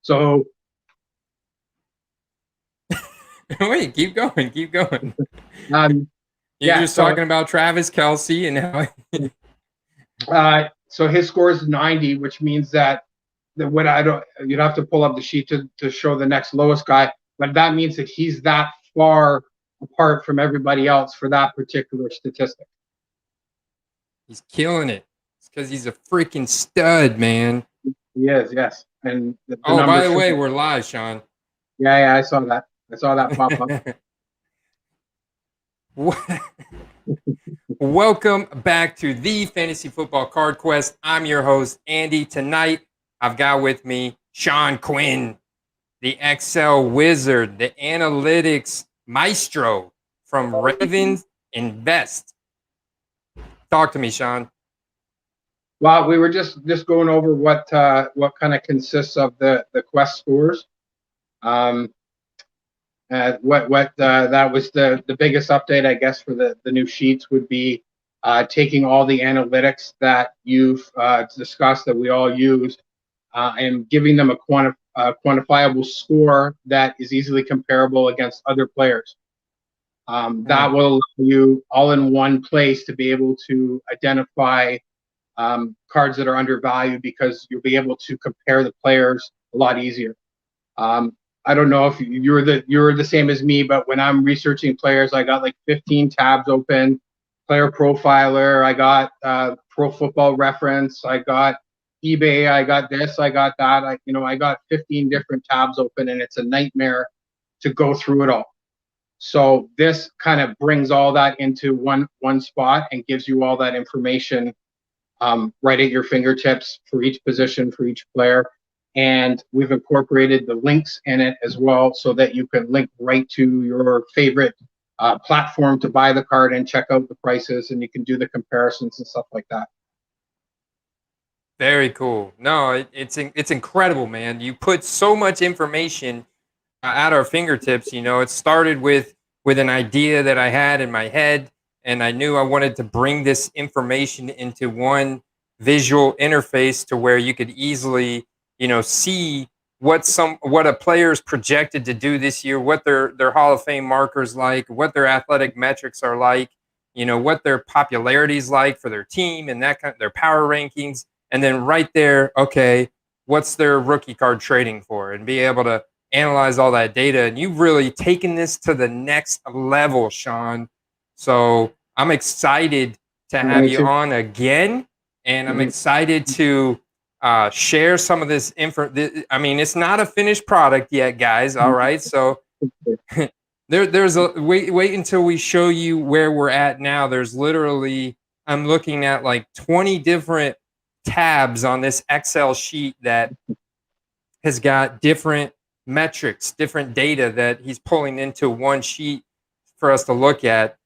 So Wait, keep going, keep going. um, You're yeah, just so talking about Travis Kelce and how so his score is 90, which means that what I don't, you'd have to pull up the sheet to show the next lowest guy, but that means that he's that far apart from everybody else for that particular statistic. he's killing it. It's because he's a freaking stud, man. He is, yes, and the Oh, by numbers the show. way, we're live, Sean. Yeah, yeah, I saw that. I saw that pop up. Welcome back to the Fantasy Football Card Quest. I'm your host, Andy. Tonight, I've got with me Sean Quinn, the Excel wizard, the analytics maestro from Ravens Invest. Talk to me, Sean. Well, we were just going over what kind of consists of the quest scores. Um, what that was the biggest update, I guess, for the new sheets would be taking all the analytics that you've discussed that we all use and giving them a quantifiable score that is easily comparable against other players. That will allow you all in one place to be able to identify cards that are undervalued because you'll be able to compare the players a lot easier. I don't know if you're the same as me, but when I'm researching players, I got like 15 tabs open. Player Profiler, I got Pro Football Reference, I got eBay, I got this, I got that. I got 15 different tabs open, and it's a nightmare to go through it all. So this kind of brings all that into one spot and gives you all that information right at your fingertips for each position, for each player. And we've incorporated the links in it as well so that you can link right to your favorite platform to buy the card and check out the prices, and you can do the comparisons and stuff like that. Very cool. No, it's incredible, man. You put so much information at our fingertips. It started with an idea that I had in my head, and I knew I wanted to bring this information into one visual interface to where you could easily, see what a player's projected to do this year, what their Hall of Fame markers like, what their athletic metrics are like, what their popularity is like for their team and that kind of their power rankings, and then right there, okay, what's their rookie card trading for, and be able to analyze all that data. And you've really taken this to the next level, Sean. So I'm excited to have Me you too. on again, and I'm Mhm. excited to share some of this info. I mean, it's not a finished product yet, guys. All right, so there's a wait until we show you where we're at now. There's literally, I'm looking at like 20 different tabs on this Excel sheet that has got different metrics, different data that he's pulling into one sheet for us to look at.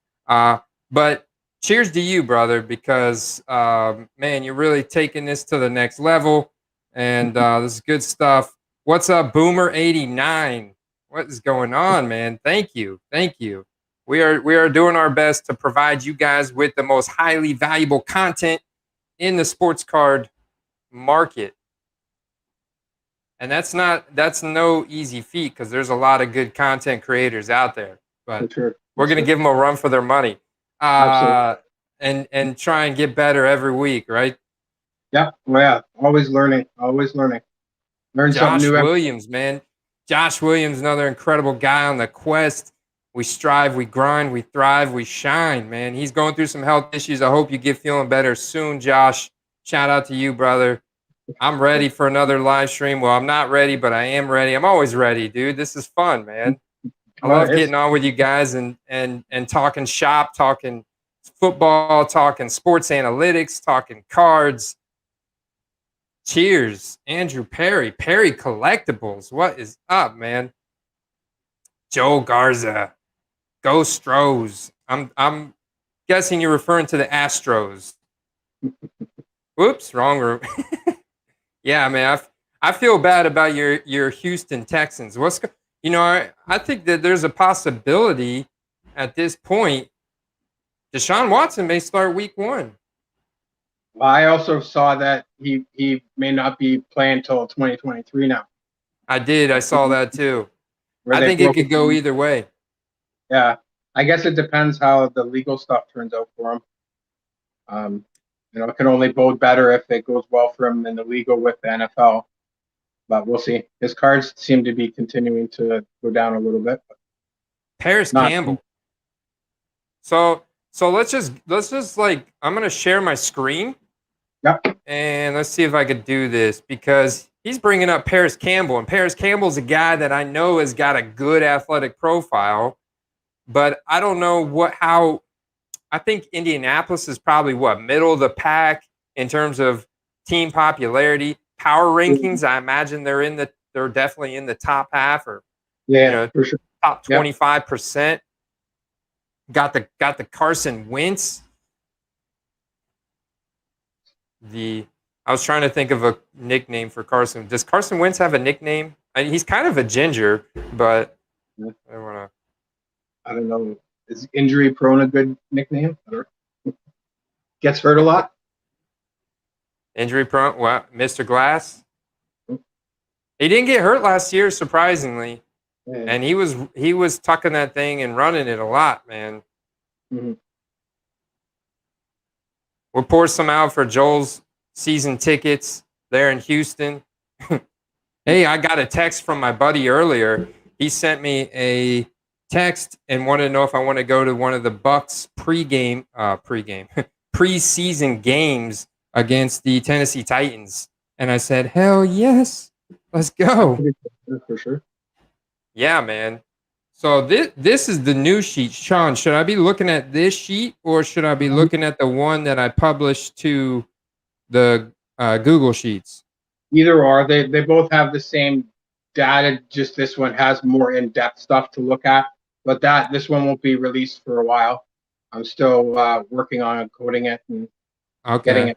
But cheers to you, brother, because man, you're really taking this to the next level, and this is good stuff. What's up, Boomer89? What is going on, man? Thank you, thank you. We are doing our best to provide you guys with the most highly valuable content in the sports card market. And that's no easy feat because there's a lot of good content creators out there. For But sure. we're For gonna sure. give them a run for their money, Absolutely. and try and get better every week, right? Yeah. Well, yeah. Always learning. Always learning. Learn something Josh new every. Williams, man. Josh Williams, another incredible guy on the quest. We strive, we grind, we thrive, we shine, man. He's going through some health issues. I hope you get feeling better soon, Josh. Shout out to you, brother. I'm ready for another live stream. Well, I'm not ready, but I am ready. I'm always ready, dude. This is fun, man. I Well, love it is. getting on with you guys and talking shop, talking football, talking sports analytics, talking cards. Cheers, Andrew Perry, Perry Collectibles. What is up, man? Joe Garza, Go Stros. I'm guessing you're referring to the Astros. Whoops, wrong room. Yeah, man. I feel bad about your Houston Texans. I think that there's a possibility at this point Deshaun Watson may start week 1. I also saw that he may not be playing until 2023 now. I did. I saw that too. where I they think it broke could it go down. either way. Yeah, I guess it depends how the legal stuff turns out for him. It can only bode better if it goes well for him in the legal with the NFL. But we'll see. His cards seem to be continuing to go down a little bit. But Paris not. Campbell. So let's just like I'm gonna share my screen. Yep. And let's see if I could do this because he's bringing up Paris Campbell, and Paris Campbell's a guy that I know has got a good athletic profile, but I don't know how. I think Indianapolis is probably middle of the pack in terms of team popularity, power rankings. I imagine they're definitely in the top half or Yeah, for sure. top 25%. Got the Carson Wentz. I was trying to think of a nickname for Carson. Does Carson Wentz have a nickname? He's kind of a ginger, but I don't want to. I don't know. Is injury prone a good nickname? Gets hurt a lot. Injury prone. What, Mr. Glass? He didn't get hurt last year, surprisingly, and he was tucking that thing and running it a lot, man. Mm-hmm. We'll pour some out for Joel's season tickets there in Houston. Hey, I got a text from my buddy earlier. He sent me a text and wanted to know if I want to go to one of the Bucks preseason games against the Tennessee Titans. And I said, hell yes, let's go. For sure. Yeah, man. So this is the new sheet. Sean, should I be looking at this sheet or should I be looking at the one that I published to the Google Sheets? Either or. They both have the same data, just this one has more in-depth stuff to look at. But this one won't be released for a while. I'm still working on coding it and getting it.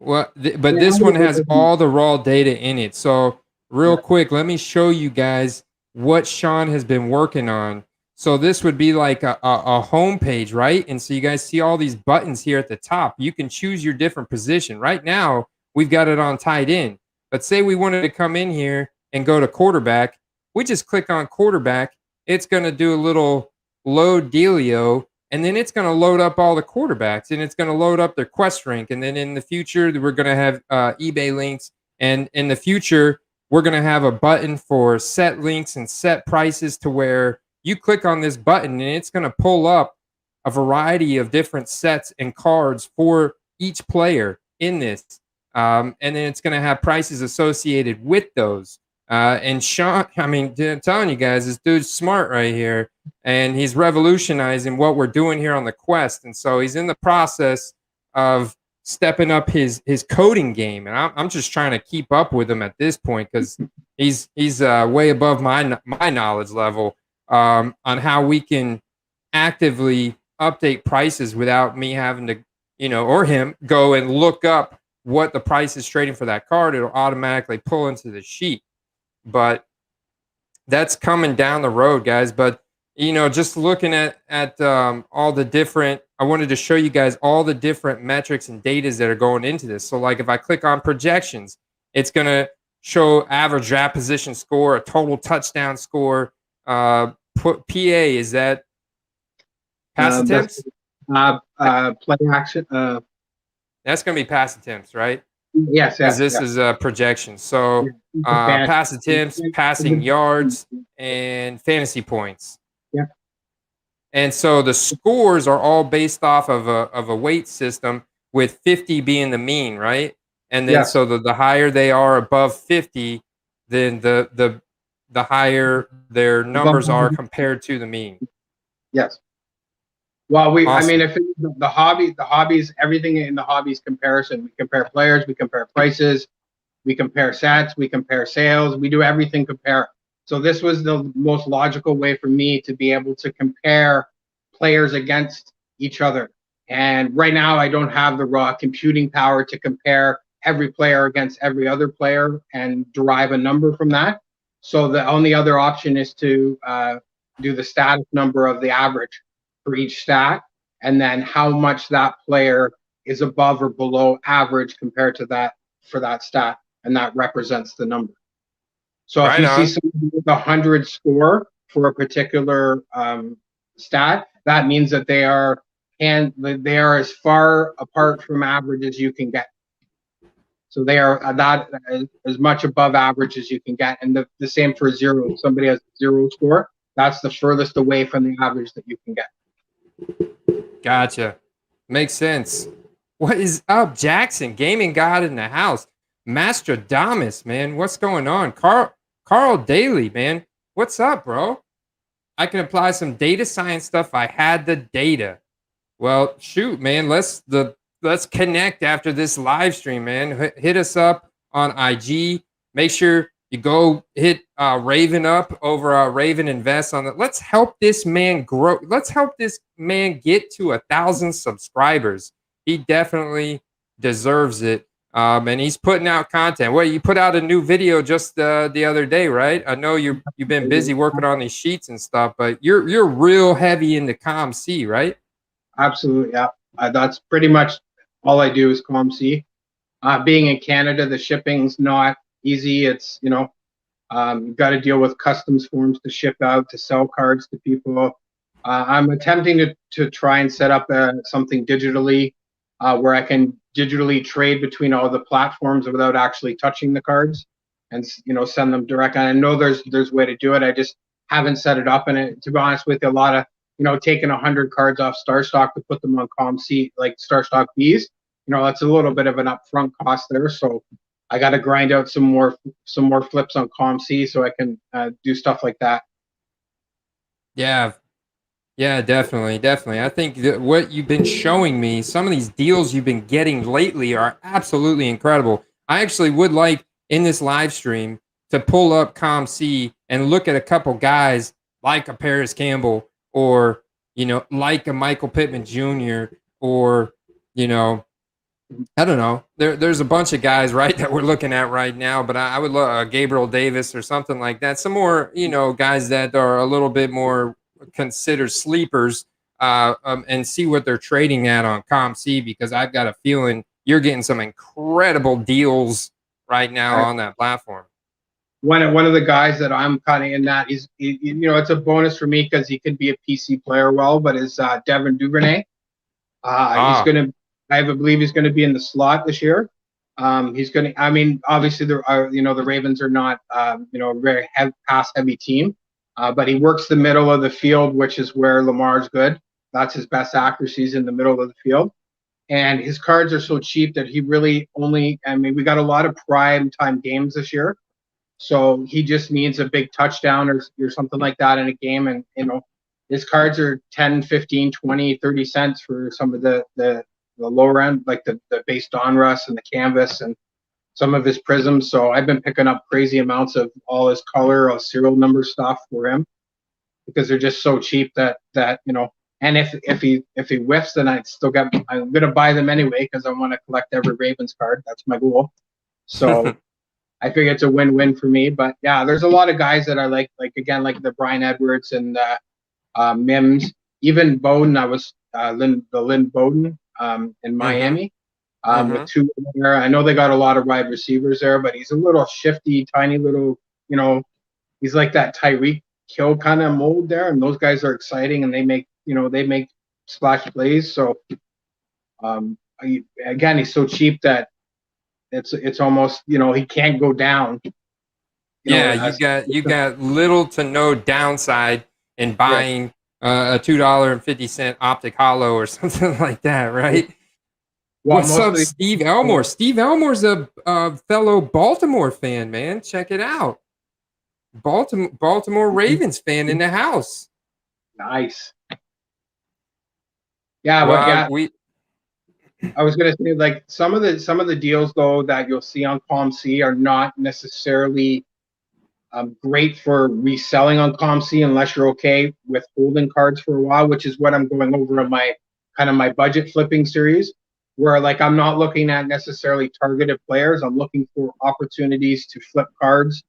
But this one has all the raw data in it. So real quick, let me show you guys what Sean has been working on. So this would be like a home page, right? And so you guys see all these buttons here at the top. You can choose your different position. Right now, we've got it on tight end. But say we wanted to come in here and go to quarterback. We just click on quarterback. It's going to do a little load dealio, and then it's going to load up all the quarterbacks, and it's going to load up their quest rank. And then in the future, we're going to have eBay links. And in the future, we're going to have a button for set links and set prices to where you click on this button, and it's going to pull up a variety of different sets and cards for each player in this. And then it's going to have prices associated with those. And Sean, I mean, I'm telling you guys, this dude's smart right here, and he's revolutionizing what we're doing here on the Quest. And so he's in the process of stepping up his coding game, and I'm just trying to keep up with him at this point because he's way above my knowledge level on how we can actively update prices without me having to, or him go and look up what the price is trading for that card. It'll automatically pull into the sheet. But that's coming down the road, guys. But, just looking at all the different, I wanted to show you guys all the different metrics and data that are going into this. So like if I click on projections, it's going to show average draft position score, a total touchdown score. PA, is that pass attempts? Play action. That's going to be pass attempts, right? Yes. Because this is a projection. So pass attempts, passing yards, and fantasy points. Yeah. And so the scores are all based off of a weight system, with 50 being the mean, right? And then so the higher they are above 50, then the higher their numbers are compared to the mean. Yes. Well, awesome. I mean, if the hobbies, everything in the hobbies comparison, we compare players, we compare prices, we compare sets, we compare sales, we do everything compare. So this was the most logical way for me to be able to compare players against each other. And right now, I don't have the raw computing power to compare every player against every other player and derive a number from that. So the only other option is to do the static number of the average for each stat, and then how much that player is above or below average compared to that for that stat, and that represents the number. So if Right you see on. somebody with 100 score for a particular stat, that means that they are as far apart from average as you can get. So they are that as much above average as you can get, and the same for zero. If somebody has zero score, that's the furthest away from the average that you can get. Gotcha. Makes sense. What is up, Jackson? Gaming God in the house. Mastradamus, man. What's going on? Carl Daly, man. What's up, bro? I can apply some data science stuff. I had the data. Well, shoot, man. Let's connect after this live stream, man. Hit us up on IG. Make sure you go hit Raven up over Raven Invest on that. Let's help this man grow. Let's help this man get to 1,000 subscribers. He definitely deserves it. And he's putting out content. Well, you put out a new video just the other day, right? I know you've been busy working on these sheets and stuff, but you're real heavy into ComC, right? Absolutely, yeah. That's pretty much all I do is ComC. Being in Canada, the shipping's not easy. It's you've got to deal with customs forms to ship out, to sell cards to people. I'm attempting to try and set up something digitally where I can digitally trade between all the platforms without actually touching the cards, and send them direct. And I know there's a way to do it. I just haven't set it up. And to be honest with you, a lot of taking 100 cards off StarStock to put them on ComC, like StarStock Bs, that's a little bit of an upfront cost there. So I got to grind out some more flips on ComC so I can do stuff like that. Yeah, yeah, definitely, definitely. I think that what you've been showing me, some of these deals you've been getting lately are absolutely incredible. I actually would like in this live stream to pull up ComC and look at a couple guys like a Paris Campbell or, like a Michael Pittman Jr. or, I don't know. There's a bunch of guys, right, that we're looking at right now, but I would love Gabriel Davis or something like that. Some more, guys that are a little bit more considered sleepers, and see what they're trading at on ComC, because I've got a feeling you're getting some incredible deals right now on that platform. One of the guys that I'm kind of in that is, it's a bonus for me because he could be a PC player but is Devin Duvernay. He's going to, I believe he's going to be in the slot this year. He's going to, I mean, obviously the Ravens are not, a very pass heavy team, but he works the middle of the field, which is where Lamar's good. That's his best accuracies in the middle of the field. And his cards are so cheap that he really we got a lot of prime time games this year. So he just needs a big touchdown or something like that in a game. And, his cards are 10, 15, 20, 30 cents for some of the lower end, like the base Donruss and the canvas and some of his prisms. So I've been picking up crazy amounts of all his color, serial number stuff for him because they're just so cheap that and if he whiffs, then I'm going to buy them anyway because I want to collect every Ravens card. That's my goal. So I figure it's a win-win for me. But yeah, there's a lot of guys that I like the Brian Edwards and Mims, even Bowden. I was Lynn Bowden in Miami with two there. I know they got a lot of wide receivers there, but he's a little shifty, tiny little, he's like that Tyreek Hill kind of mold there, and those guys are exciting and they make splash plays. So he's so cheap that it's almost he can't go down. You got little to no downside in buying a $2.50 optic hollow or something like that, right? Well, what's up, Steve Elmore? Steve Elmore's a fellow Baltimore fan, man. Check it out. Baltimore Ravens fan in the house. Nice. Yeah, well, I was gonna say, like, some of the deals though that you'll see on ComC are not necessarily great for reselling on ComC unless you're okay with holding cards for a while, which is what I'm going over in my budget flipping series, where like I'm not looking at necessarily targeted players. I'm looking for opportunities to flip cards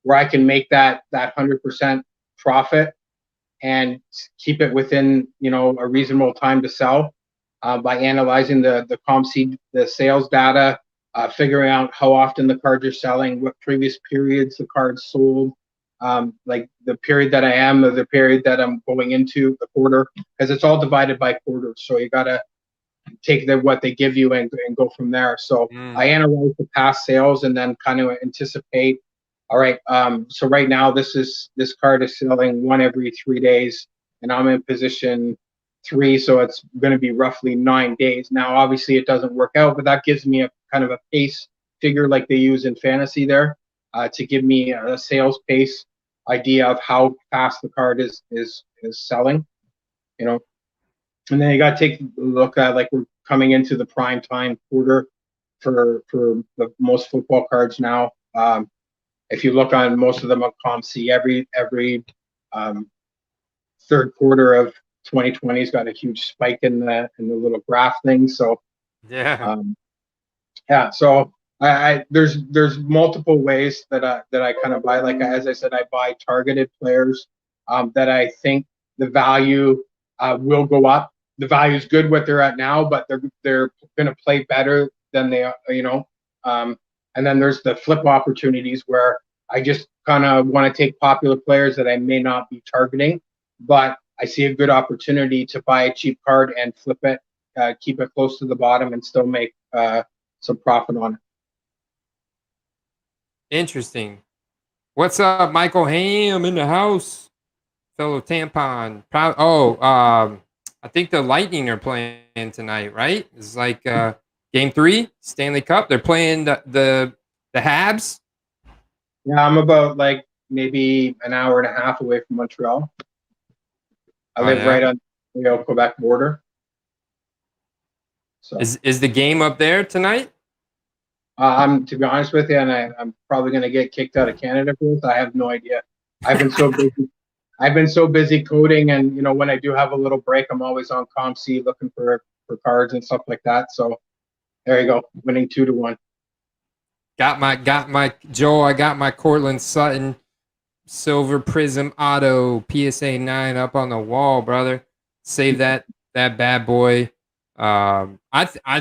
where I can make that 100% profit and keep it within a reasonable time to sell by analyzing the ComC, the sales data, figuring out how often the cards are selling, what previous periods the cards sold, like the period that I am or the period that I'm going into, the quarter, because it's all divided by quarters. So you got to take what they give you and go from there. So I analyze the past sales and then kind of anticipate. All right, so right now this card is selling one every 3 days, and I'm in position 3, so it's going to be roughly 9 days. Now, obviously, it doesn't work out, but that gives me a kind of a pace figure like they use in fantasy there, to give me a sales pace idea of how fast the card is selling, you know. And then you got to take a look at, like, we're coming into the prime time quarter for the most football cards now. If you look on most of them on ComC, every third quarter of 2020's got a huge spike in the little graph thing. So Yeah. yeah. So there's multiple ways that I kind of buy. Like, as I said, I buy targeted players that I think the value will go up. The value is good what they're at now, but they're going to play better than they are, you know. And then there's the flip opportunities where I just kind of want to take popular players that I may not be targeting, but I see a good opportunity to buy a cheap card and flip it, keep it close to the bottom, and still make some profit on it. Interesting. What's up, Michael Ham in the house? Fellow tampon. I think the Lightning are playing tonight, right? It's like game 3, Stanley Cup. They're playing the Habs. Yeah, I'm about like maybe an hour and a half away from Montreal. I live right on the Quebec border. So is the game up there tonight? I'm, to be honest with you, and I'm probably going to get kicked out of Canada for this. I have no idea. I've been so busy. I've been so busy coding, and when I do have a little break, I'm always on ComC looking for cards and stuff like that. So there you go, winning 2-1. Got my Joel. I got my Cortland Sutton Silver Prism Auto PSA 9 up on the wall, brother. Save that bad boy. I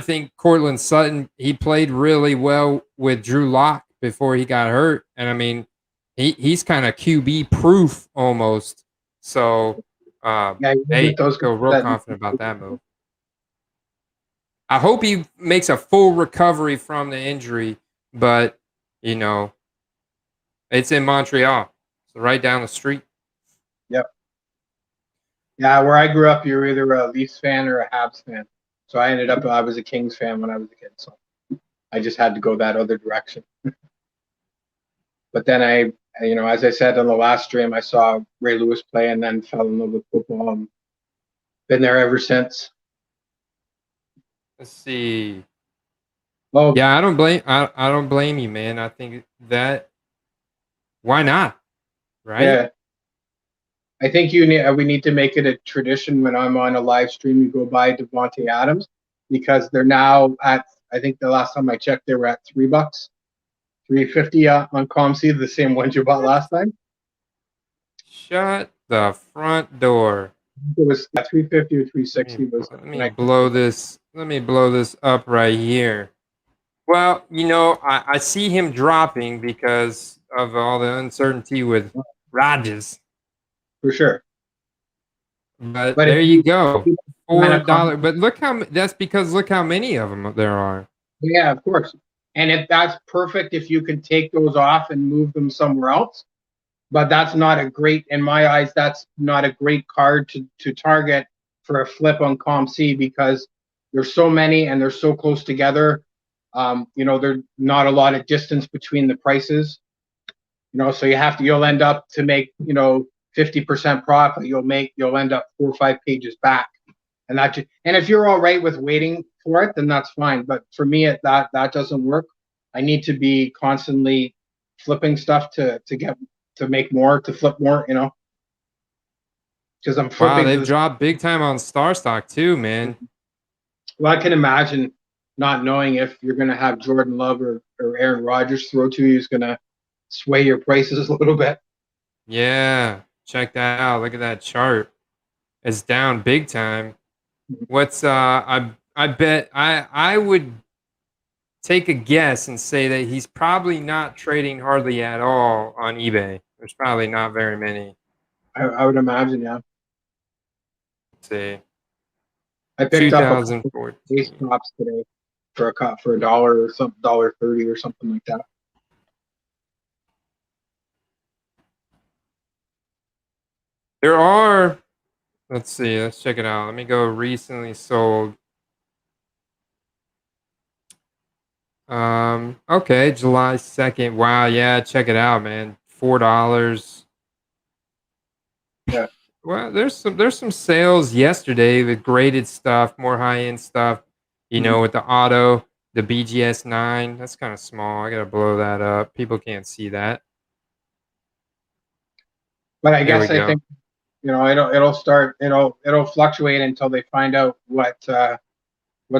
think Cortland Sutton, he played really well with Drew Lock before he got hurt, and I mean, he's kind of QB proof almost. So, hey, feel real confident about that move. I hope he makes a full recovery from the injury, but it's in Montreal, so right down the street. Yep. Yeah, where I grew up, you were either a Leafs fan or a Habs fan. So I was a Kings fan when I was a kid. So I just had to go that other direction. But then as I said on the last stream, I saw Ray Lewis play and then fell in love with football and been there ever since. Let's see. Well, yeah, I don't blame you, man. I think that why not? Right? Yeah. I think we need to make it a tradition when I'm on a live stream, you go buy Devontae Adams, because they're now at, I think the last time I checked, they were at $3, $3.50 on ComC, the same ones you bought last time. Shut the front door. It was $3.50 or $3.60. Let me blow this. Let me blow this up right here. Well, I see him dropping because of all the uncertainty with Rodgers. For sure. But there you go. $4. But look how many of them there are. Yeah, of course. And that's perfect if you can take those off and move them somewhere else. But that's not in my eyes, that's not a great card to target for a flip on ComC, because there's so many and they're so close together. There's not a lot of distance between the prices. So you'll end up to make 50% profit. You'll end up 4 or 5 pages back, and if you're all right with waiting for it, then that's fine. But for me, that doesn't work. I need to be constantly flipping stuff to make more, to flip more, because I'm flipping. Wow, they've dropped big time on Star Stock too, man. Well, I can imagine not knowing if you're going to have Jordan Love or Aaron Rodgers throw to you is going to sway your prices a little bit. Yeah, check that out. Look at that chart. It's down big time. What's I bet I would take a guess and say that he's probably not trading hardly at all on eBay. There's probably not very many. I would imagine, yeah. Let's see. I picked up a couple of 2014. base tops today for a dollar or something, $1.30 or something like that. There are, let's see, let's check it out. Let me go recently sold. Okay, July 2nd. Wow, yeah, check it out, man. $4. Yeah. Well, there's some sales yesterday with graded stuff, more high-end stuff, you know, with the auto, the BGS 9. That's kind of small. I gotta blow that up. People can't see that. But I There we guess I go. think, it'll fluctuate until they find out what's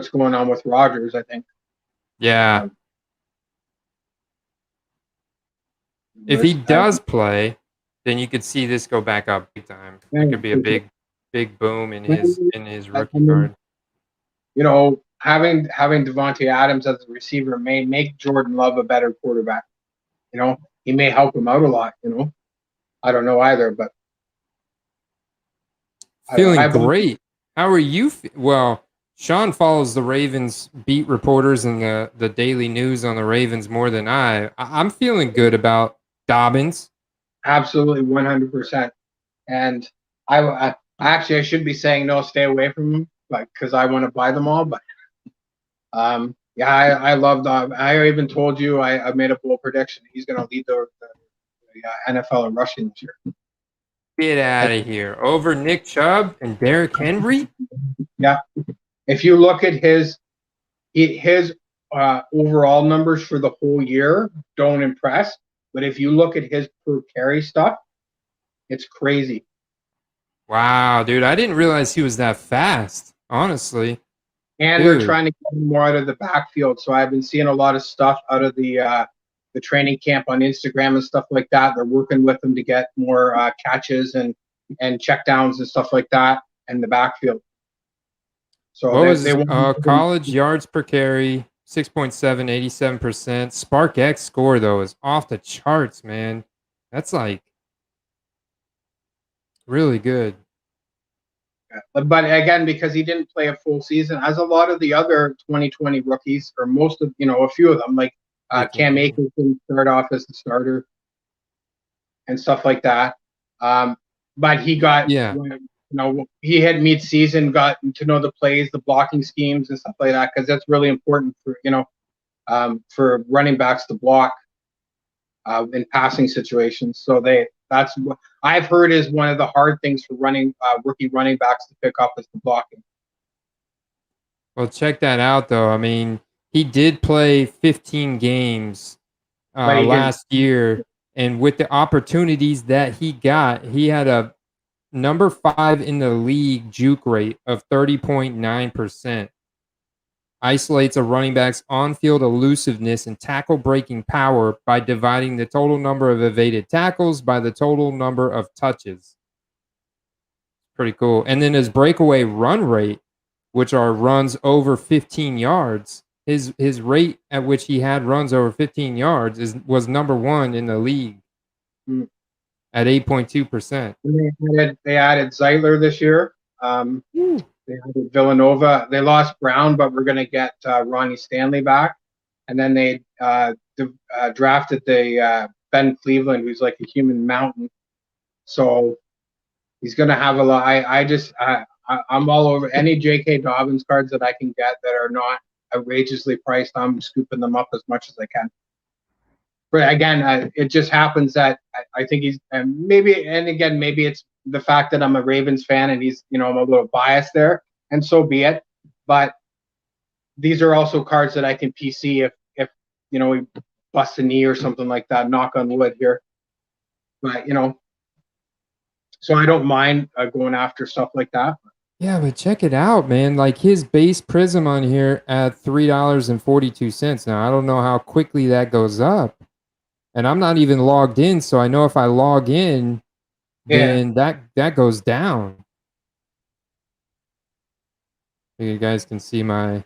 going on with Rogers, I think. Yeah. If he does play, then you could see this go back up big time. That could be a big boom in his rookie card. You know, having Devontae Adams as a receiver may make Jordan Love a better quarterback. You know, he may help him out a lot. You know, I don't know either, but Feeling great. How are you? Well, Sean follows the Ravens beat reporters and the daily news on the Ravens more than I'm feeling good about Dobbins. Absolutely, 100%. And I actually I should be saying no, stay away from him, like because I want to buy them all. But yeah, I love Dobbins. I even told you I made a bold prediction. He's going to lead the NFL in rushing this year. Get out of here. Over Nick Chubb and Derrick Henry? Yeah. If you look at his overall numbers for the whole year, don't impress. But if you look at his per carry stuff, it's crazy. Wow, dude. I didn't realize he was that fast, honestly. And they're trying to get him more out of the backfield. So I've been seeing a lot of stuff out of the training camp on Instagram and stuff like that. They're working with him to get more catches and checkdowns and stuff like that in the backfield. So what was college yards per carry? 6.7, 87%. SparkX score, though, is off the charts, man. That's like really good. But again, because he didn't play a full season, as a lot of the other 2020 rookies, or most of, a few of them, like Cam Akers didn't start off as the starter and stuff like that. But he got, he had mid-season, got to know the plays, the blocking schemes and stuff like that, because that's really important for running backs to block in passing situations. So that's what I've heard is one of the hard things for rookie running backs to pick up is the blocking. Well, check that out, though. I mean, he did play 15 games last year, and with the opportunities that he got, he had a number 5 in the league juke rate of 30.9%. Isolates a running back's on-field elusiveness and tackle-breaking power by dividing the total number of evaded tackles by the total number of touches. Pretty cool. And then his breakaway run rate, which are runs over 15 yards, his rate at which he had runs over 15 yards was number 1 in the league at 8.2%. They added Zeitler this year. They added Villanova. They lost Brown, but we're going to get Ronnie Stanley back. And then they drafted the Ben Cleveland, who's like a human mountain. So he's going to have a lot. I'm all over any J.K. Dobbins cards that I can get that are not outrageously priced. I'm scooping them up as much as I can. But again, it just happens that I think he's maybe it's the fact that I'm a Ravens fan and he's, I'm a little biased there, and so be it. But these are also cards that I can PC if he busts a knee or something like that. Knock on wood here. But so I don't mind going after stuff like that. Yeah, but check it out, man. Like his base prism on here at $3.42. Now I don't know how quickly that goes up. And I'm not even logged in, so I know if I log in, then that goes down. You guys can see my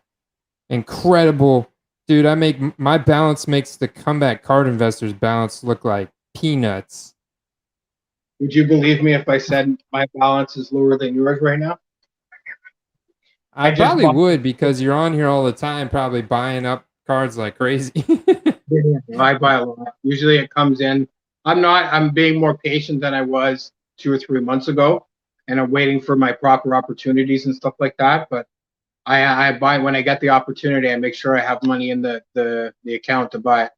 incredible Dude, my balance makes the comeback card investors balance look like peanuts. Would you believe me if I said my balance is lower than yours right now? I just probably bought. would because you're on here all the time, probably buying up cards like crazy. I buy a lot. Usually it comes in. I'm being more patient than I was 2 or 3 months ago, and I'm waiting for my proper opportunities and stuff like that. But I buy when I get the opportunity. I make sure I have money in the account to buy it.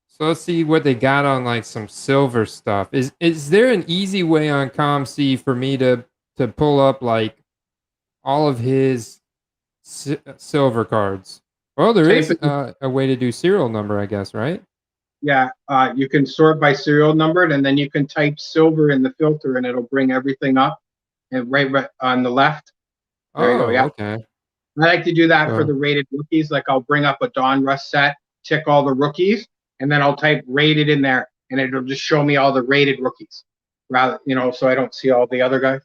So let's see what they got on like some silver stuff. Is there an easy way on ComC for me to pull up like all of his silver cards? Well, there Type is it. a way to do serial number, I guess, right? Yeah, you can sort by serial number, and then you can type silver in the filter, and it'll bring everything up. And right on the left, there you go. Oh, Yeah, okay. I like to do that for So the rated rookies. Like I'll bring up a Don Russ set, tick all the rookies, and then I'll type rated in there, and it'll just show me all the rated rookies, rather so I don't see all the other guys.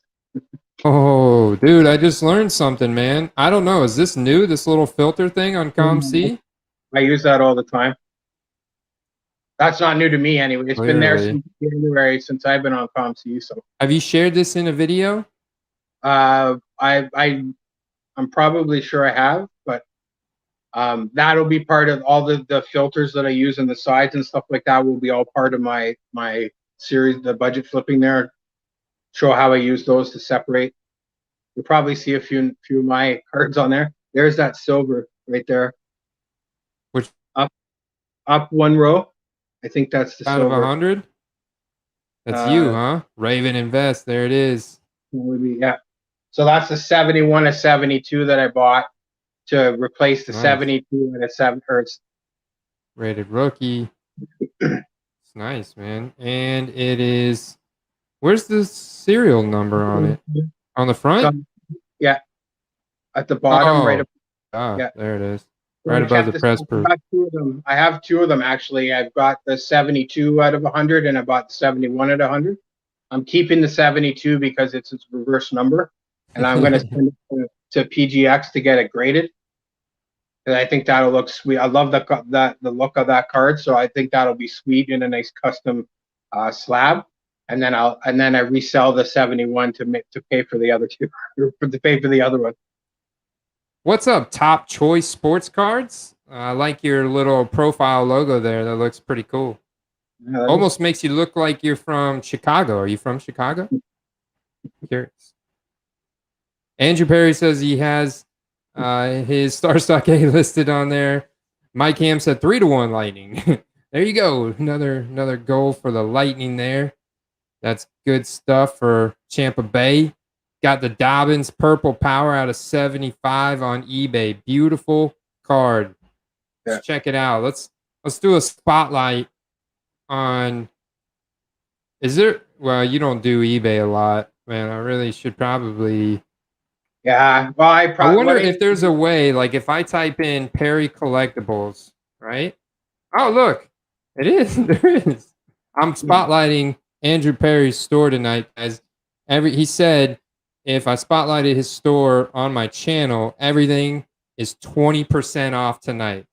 oh, dude, I just learned something, man. I don't know. Is this new? This little filter thing on ComC? I use that all the time. That's not new to me anyway. It's been there Clearly. since January, since I've been on ComC. So Have you shared this in a video? I'm probably sure I have, but that'll be part of all the filters that I use on the sides and stuff like that will be all part of my series, the budget flipping there. Show how I use those to separate. You'll probably see a few of my cards on there. There's that silver right there. Which Up one row. I think that's the out of silver. 100? That's you, huh? Raven Invest. There it is. Yeah. So that's the 71 to 72 that I bought to replace the Nice. 72 and a 7 hertz. Rated rookie. It's nice, man. And it is. Where's the serial number on it? On the front? Yeah. At the bottom, right up. Yeah, there it is. So Right above the press proof. I have two of them actually. I've got the 72 out of 100 and I bought the 71 out of 100. I'm keeping the 72 because it's its reverse number, and I'm going to send it to PGX to get it graded. And I think that'll look sweet. I love the look of that card, so I think that'll be sweet in a nice custom slab. And then I resell the 71 to pay for the other two, or to pay for the other one. What's up, Top Choice Sports Cards? I like your little profile logo there. That looks pretty cool. Yeah, Almost makes you look like you're from Chicago. Are you from Chicago? Curious. Andrew Perry says he has his Star Stock A listed on there. Mike Ham said 3-1 Lightning. There you go. Another goal for the Lightning there. That's good stuff for Tampa Bay. Got the Dobbins Purple Power out of 75 on eBay. Beautiful card. Let's check it out. Let's do a spotlight on. Well, you don't do eBay a lot, man. I really should probably. Yeah. Well, I wonder if there's a way, like if I type in Perry Collectibles, right? Oh, look, it is. There is. I'm spotlighting Andrew Perry's store tonight, as he said, if I spotlighted his store on my channel, everything is 20% off tonight.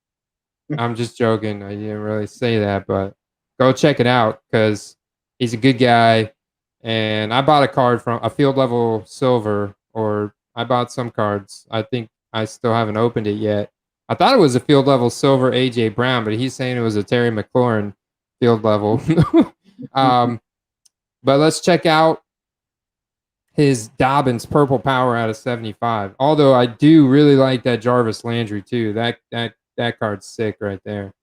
I'm just joking. I didn't really say that, but go check it out because he's a good guy. And I bought a card from a field level silver, or I bought some cards. I think I still haven't opened it yet. I thought it was a field level silver AJ Brown, but he's saying it was a Terry McLaurin field level. But let's check out his Dobbins Purple Power out of 75. Although I do really like that Jarvis Landry too. That card's sick right there.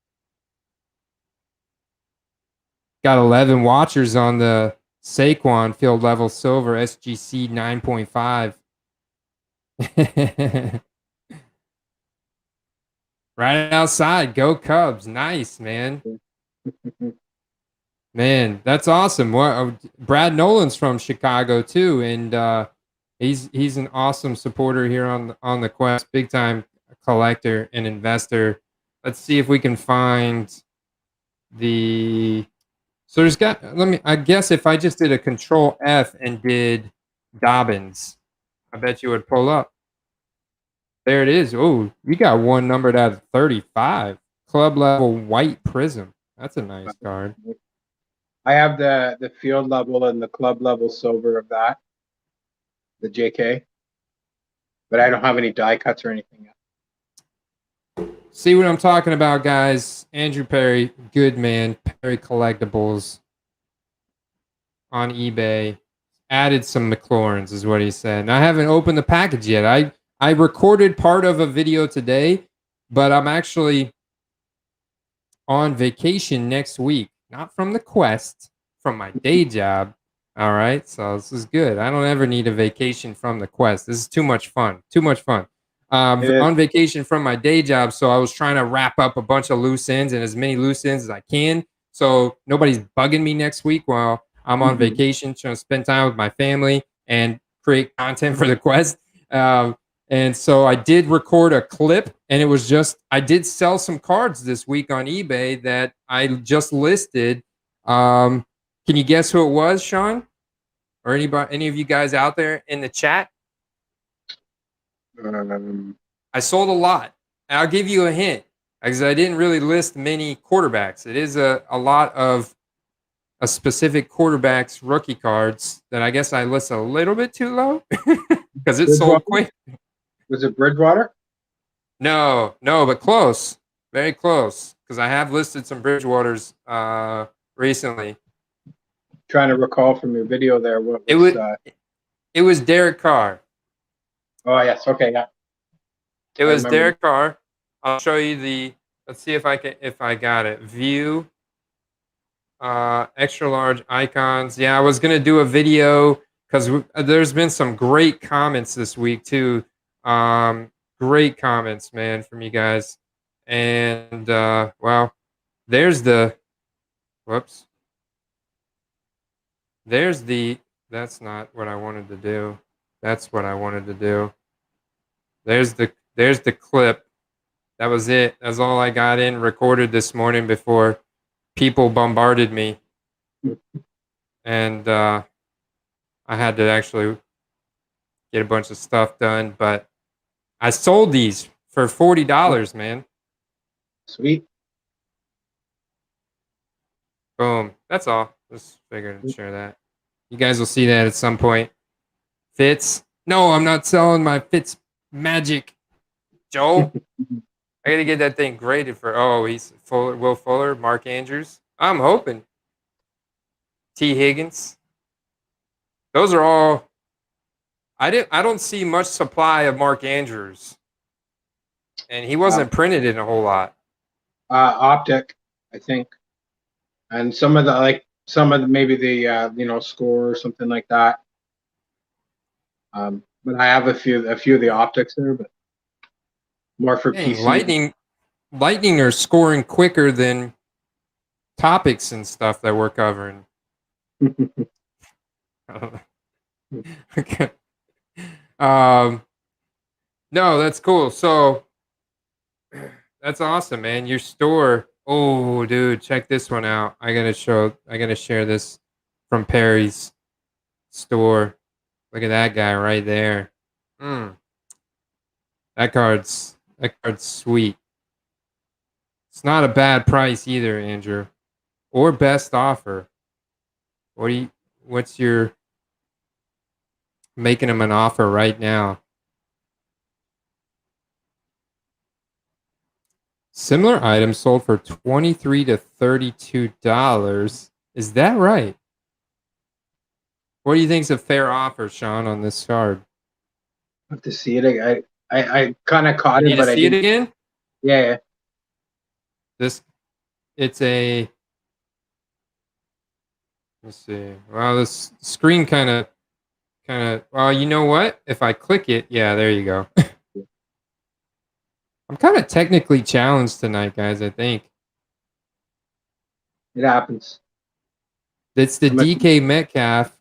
Got 11 watchers on the Saquon field level silver SGC 9.5. Right outside. Go Cubs. Nice, man. Man, that's awesome. Brad Nolan's from Chicago too, and he's an awesome supporter here on the Quest. Big time collector and investor. Let's see if we can find the. So there's got. I guess if I just did a Control F and did Dobbins, I bet you would pull up. There it is. Oh, we got one numbered out of 35. Club level white prism. That's a nice card. I have the field level and the club level silver of that, the JK, but I don't have any die cuts or anything yet. See what I'm talking about, guys? Andrew Perry, good man. Perry Collectibles on eBay. Added some McLaurens, is what he said. And I haven't opened the package yet. I recorded part of a video today, but I'm actually on vacation next week. Not from the quest, from my day job. All right, so this is good. I don't ever need a vacation from the quest. This is too much fun. Too much fun. On vacation from my day job, so I was trying to wrap up a bunch of loose ends and as many loose ends as I can. So nobody's bugging me next week while I'm on vacation, trying to spend time with my family and create content for the quest. And so I did record a clip, and it was just I did sell some cards this week on eBay that I just listed. Can you guess who it was, Sean? Or any of you guys out there in the chat? I sold a lot. And I'll give you a hint because I didn't really list many quarterbacks. It is a lot of a specific quarterback's rookie cards that I guess I list a little bit too low because it sold quick. Was it Bridgewater? No, but close. Very close. Because I have listed some Bridgewaters recently. Trying to recall from your video there what was it was Derek Carr. Oh yes, okay, yeah. It was Derek Carr. I'll show you let's see if I got it. View extra large icons. Yeah, I was gonna do a video because there's been some great comments this week too. Great comments, man, from you guys. And well, there's the whoops. That's not what I wanted to do. That's what I wanted to do. There's the clip. That was it. That's all I got in recorded this morning before people bombarded me. And I had to actually get a bunch of stuff done, but I sold these for $40, man. Sweet. Boom. That's all. Just figured to share that. You guys will see that at some point. Fitz. No, I'm not selling my Fitz Magic. Joel. I got to get that thing graded for, he's Fuller, Will Fuller, Mark Andrews. I'm hoping. T. Higgins. Those are all. I don't see much supply of Mark Andrews. And he wasn't printed in a whole lot. Optic, I think. And some of the maybe the score or something like that. But I have a few of the optics there, but more for PC. Lightning are scoring quicker than topics and stuff that we're covering. Okay. No, that's cool. So that's awesome, man. Your store. Oh, dude, check this one out. I gotta share this from Perry's store. Look at that guy right there. That card's sweet. It's not a bad price either, Andrew. Or best offer. What's your making him an offer right now? Similar items sold for $23 to $32. Is that right? What do you think is a fair offer, Sean, on this card? I have to see it. I kind of caught it, but I didn't see it again. Yeah. It's a. Let's see. Well, this screen kind of. Well, you know what? If I click it, yeah, there you go. I'm kind of technically challenged tonight, guys. I think it happens. It's the DK Metcalf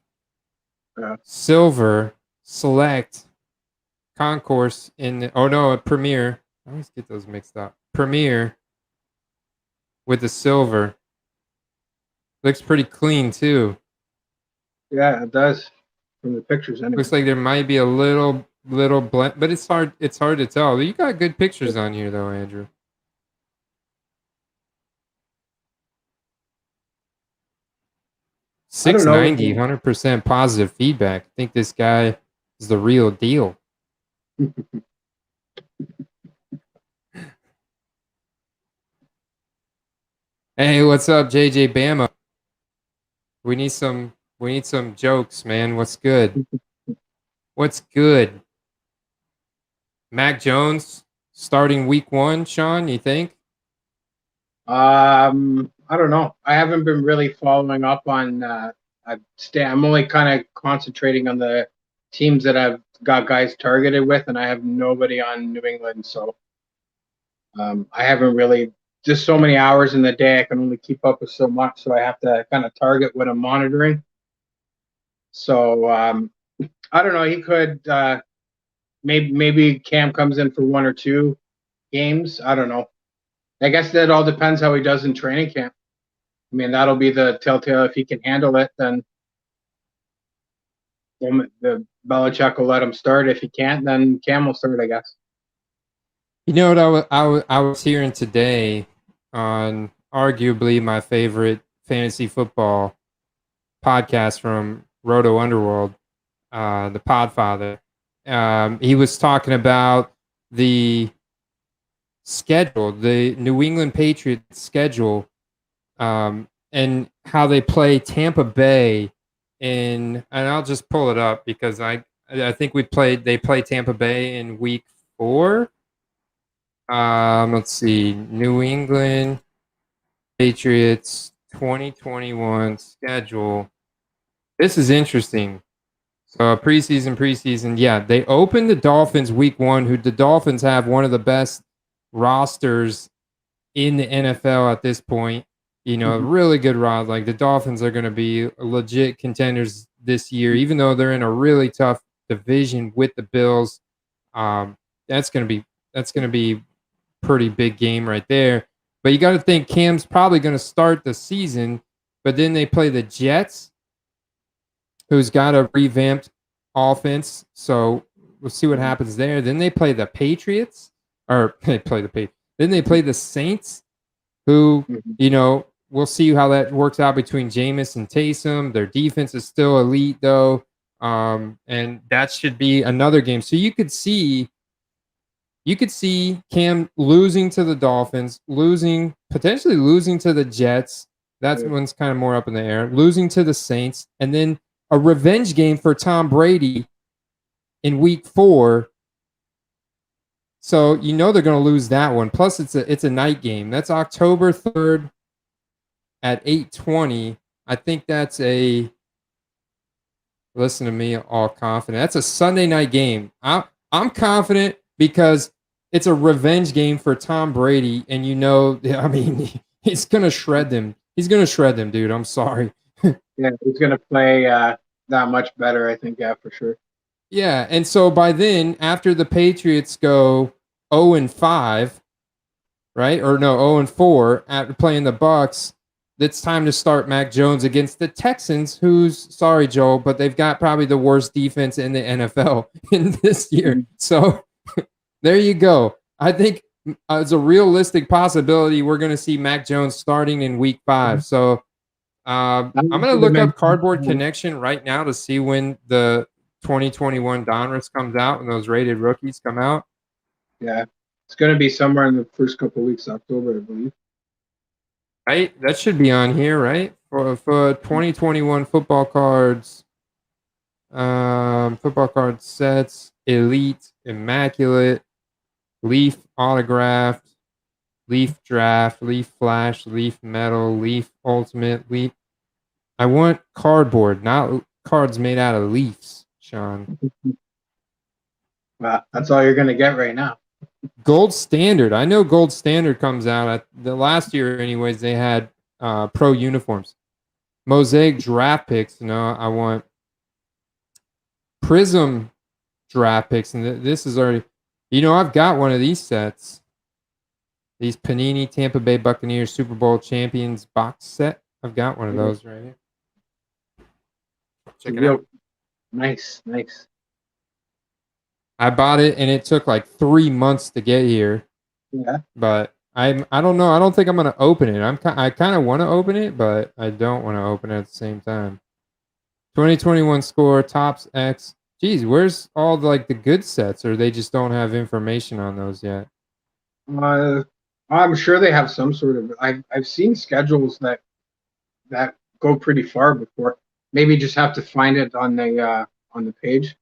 Silver Select Concourse Premier. I always get those mixed up. Premier with the silver. Looks pretty clean too. Yeah, it does. From the pictures, anyway. Looks like there might be a little little blend, but it's hard. It's hard to tell. You got good pictures on here, though, Andrew. I don't know. 690, 100% positive feedback. I think this guy is the real deal. Hey, what's up, JJ Bama? We need some jokes, man. What's good? What's good? Mac Jones starting week 1, Sean, you think? I don't know. I haven't been really following up on. I'm only kind of concentrating on the teams that I've got guys targeted with, and I have nobody on New England. So I haven't really. Just so many hours in the day, I can only keep up with so much. So I have to kind of target what I'm monitoring. So I don't know. He could maybe Cam comes in for 1 or 2 games. I don't know. I guess that all depends how he does in training camp. I mean, that'll be the telltale. If he can handle it, then the Belichick will let him start. If he can't, then Cam will start, I guess. You know what I was hearing today on arguably my favorite fantasy football podcast from Roto Underworld, the Podfather. He was talking about the schedule, the New England Patriots schedule, and how they play Tampa Bay and I'll just pull it up because I think they play Tampa Bay in week 4. Let's see, New England Patriots 2021 schedule. This is interesting. So preseason, yeah, they opened the Dolphins week 1, who the Dolphins have one of the best rosters in the NFL at this point. You know, really good rod. Like the Dolphins are going to be legit contenders this year, even though they're in a really tough division with the Bills. That's going to be pretty big game right there. But you got to think Cam's probably going to start the season, but then they play the Jets, who's got a revamped offense. So we'll see what happens there. Then they play the Patriots, or they play the Patriots. Then they play the Saints, who, you know, we'll see how that works out between Jameis and Taysom. Their defense is still elite, though. And that should be another game. So you could see Cam losing to the Dolphins, potentially losing to the Jets. That's one's kind of more up in the air. Losing to the Saints, and then a revenge game for Tom Brady in week 4. So you know they're going to lose that one. Plus, it's a night game. That's October 3rd at 8:20. I think that's a. Listen to me, all confident. That's a Sunday night game. I'm confident because it's a revenge game for Tom Brady, and you know, I mean, he's going to shred them. He's going to shred them, dude. I'm sorry. Yeah, he's going to play that much better, I think. Yeah, for sure. Yeah, and so by then, after the Patriots go 0-5, right? Or no, 0-4 after playing the Bucks, it's time to start Mac Jones against the Texans, who's, sorry, Joel, but they've got probably the worst defense in the NFL in this year. So there you go. I think it's a realistic possibility we're going to see Mac Jones starting in week 5. So I'm going to look up Cardboard Connection right now to see when the 2021 Donruss comes out and those rated rookies come out. Yeah, it's going to be somewhere in the first couple of weeks of October, I believe. Right, that should be on here, right? For 2021 football cards, football card sets, elite, immaculate, leaf autographed, leaf draft, leaf flash, leaf metal, leaf ultimate, leaf. I want cardboard, not cards made out of leaves, Sean. Well, that's all you're going to get right now. Gold Standard. I know Gold Standard comes out at the last year, anyways. They had pro uniforms. Mosaic draft picks. No, I want Prism draft picks, and this is already. You know, I've got one of these sets. These Panini Tampa Bay Buccaneers Super Bowl champions box set. I've got one of those right here. Check it out. Nice. I bought it and it took like 3 months to get here. Yeah. But I don't know. I don't think I'm gonna open it. I kind of want to open it, but I don't want to open it at the same time. 2021 score tops X. Geez, where's all the good sets, or they just don't have information on those yet? Uh, I'm sure they have some sort of. I've seen schedules that go pretty far before. Maybe just have to find it on the page.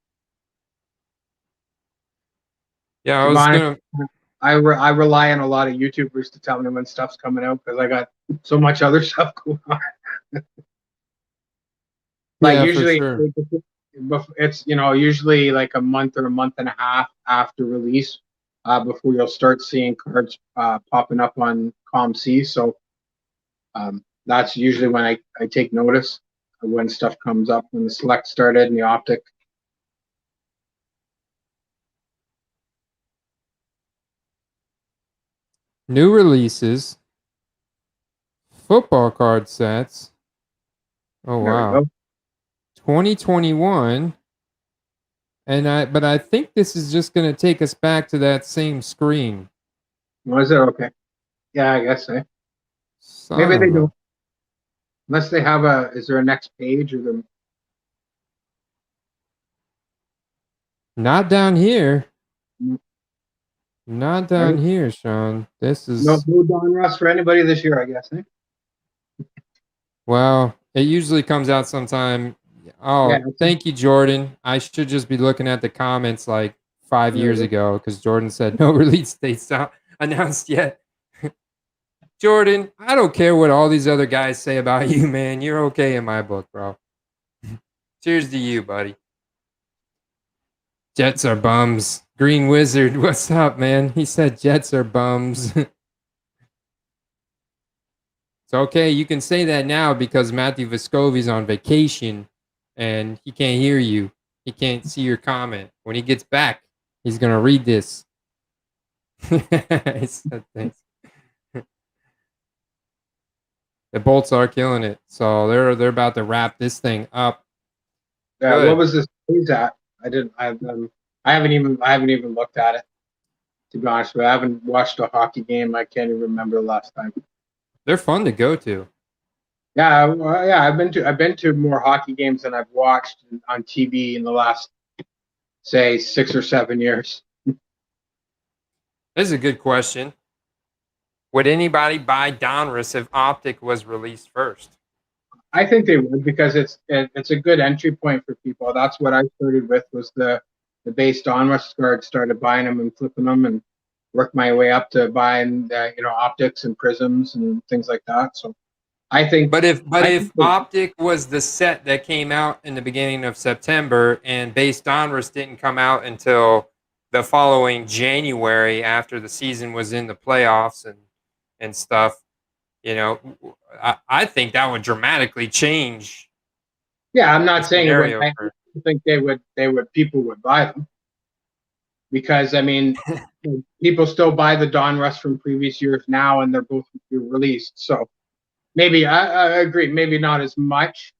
Yeah, I To be was honest, gonna. I rely on a lot of YouTubers to tell me when stuff's coming out because I got so much other stuff going on. Like Yeah, for usually sure. it's usually like a month or a month and a half after release before you'll start seeing cards popping up on ComC. So that's usually when I take notice of when stuff comes up, when the select started and the optic. New releases, football card sets. Oh There we wow, go. 2021. But I think this is just gonna take us back to that same screen. Was it okay? Yeah, I guess so. Son Maybe they of don't, a. unless they have a. Is there a next page or the? Not down here. Mm, Not I down guess, here, Sean. This no, is no Don Ross for anybody this year, I guess. Eh? well, it usually comes out sometime. Yeah, Oh, thank you, Jordan. I should just be looking at the comments like 5 years there ago because Jordan said no release dates not announced yet. Jordan, I don't care what all these other guys say about you, man. You're okay in my book, bro. Cheers to you, buddy. Jets are bums. Green Wizard, what's up, man? He said Jets are bums. It's okay. You can say that now because Matthew Vescovi's on vacation and he can't hear you. He can't see your comment. When he gets back, he's gonna read this. He said thanks. The Bolts are killing it, so they're about to wrap this thing up. Yeah, what Good. was this page at? I didn't. I haven't even looked at it. To be honest with you, I haven't watched a hockey game. I can't even remember the last time. They're fun to go to. Yeah, well, yeah. I've been to more hockey games than I've watched on TV in the last, say, 6 or 7 years. This is a good question. Would anybody buy Donruss if Optic was released first? I think they would because it's a good entry point for people. That's what I started with was the base Donruss card. Started buying them and flipping them and worked my way up to buying optics and prisms and things like that. So I think I But if think they, Optic was the set that came out in the beginning of September and Base Donruss didn't come out until the following January after the season was in the playoffs and stuff, you know, I think that would dramatically change yeah, I'm the not saying it would. scenario I for. think they would people would buy them because I mean people still buy the Donruss from previous years now and they're both released. So maybe I agree. Maybe not as much.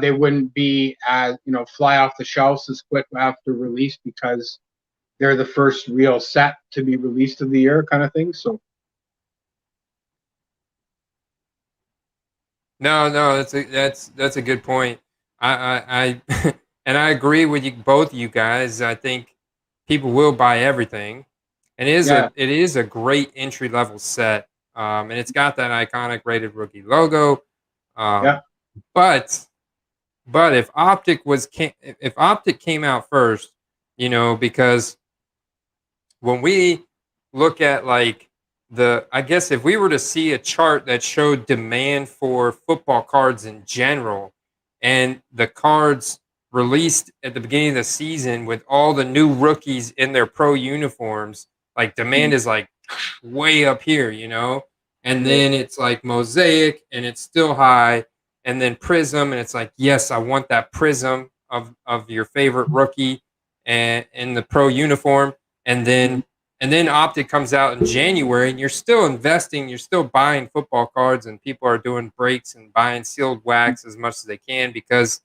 They wouldn't be as fly off the shelves as quick after release because they're the first real set to be released of the year, kind of thing. So No, that's a good point. I and I agree with you both you guys. I think people will buy everything. And yeah, it is a great entry level set. And it's got that iconic rated rookie logo. yeah, Um, but if if Optic came out first, because when we look at like I guess if we were to see a chart that showed demand for football cards in general and the cards released at the beginning of the season with all the new rookies in their pro uniforms, like demand is like way up here, and right, then it's like mosaic and it's still high, and then prism and it's like, yes, I want that prism of your favorite rookie and in the pro uniform, and then Optic comes out in January, and you're still investing, you're still buying football cards, and people are doing breaks and buying sealed wax as much as they can because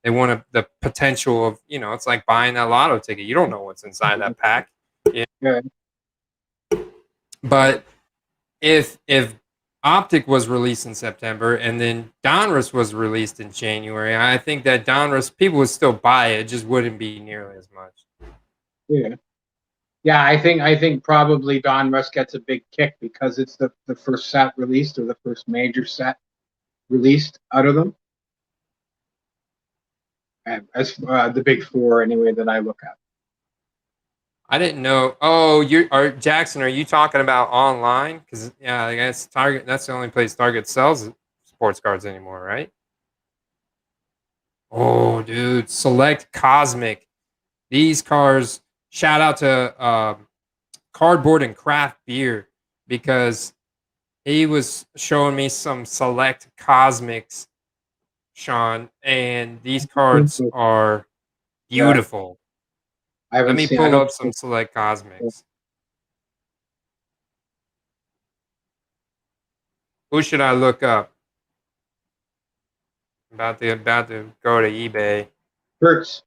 They want the potential of, you know, it's like buying a lotto ticket. You don't know what's inside that pack. Yeah. But if Optic was released in September and then Donruss was released in January, I think that Donruss people would still buy it, just wouldn't be nearly as much. Yeah. Yeah, I think probably Donruss gets a big kick because it's the first set released, or the first major set released out of them. As the big four anyway that I look at. I didn't know. Oh, Jackson. Are you talking about online? Because yeah, I guess Target. That's the only place Target sells sports cards anymore, right? Oh, dude, Select Cosmic. These cars. Shout out to Cardboard and Craft Beer, because he was showing me some Select Cosmics, Sean, and these cards are Yeah, beautiful. I Let haven't me seen. I pull don't. up some Select Cosmics. Who should I look up? About to go to eBay. Hurts.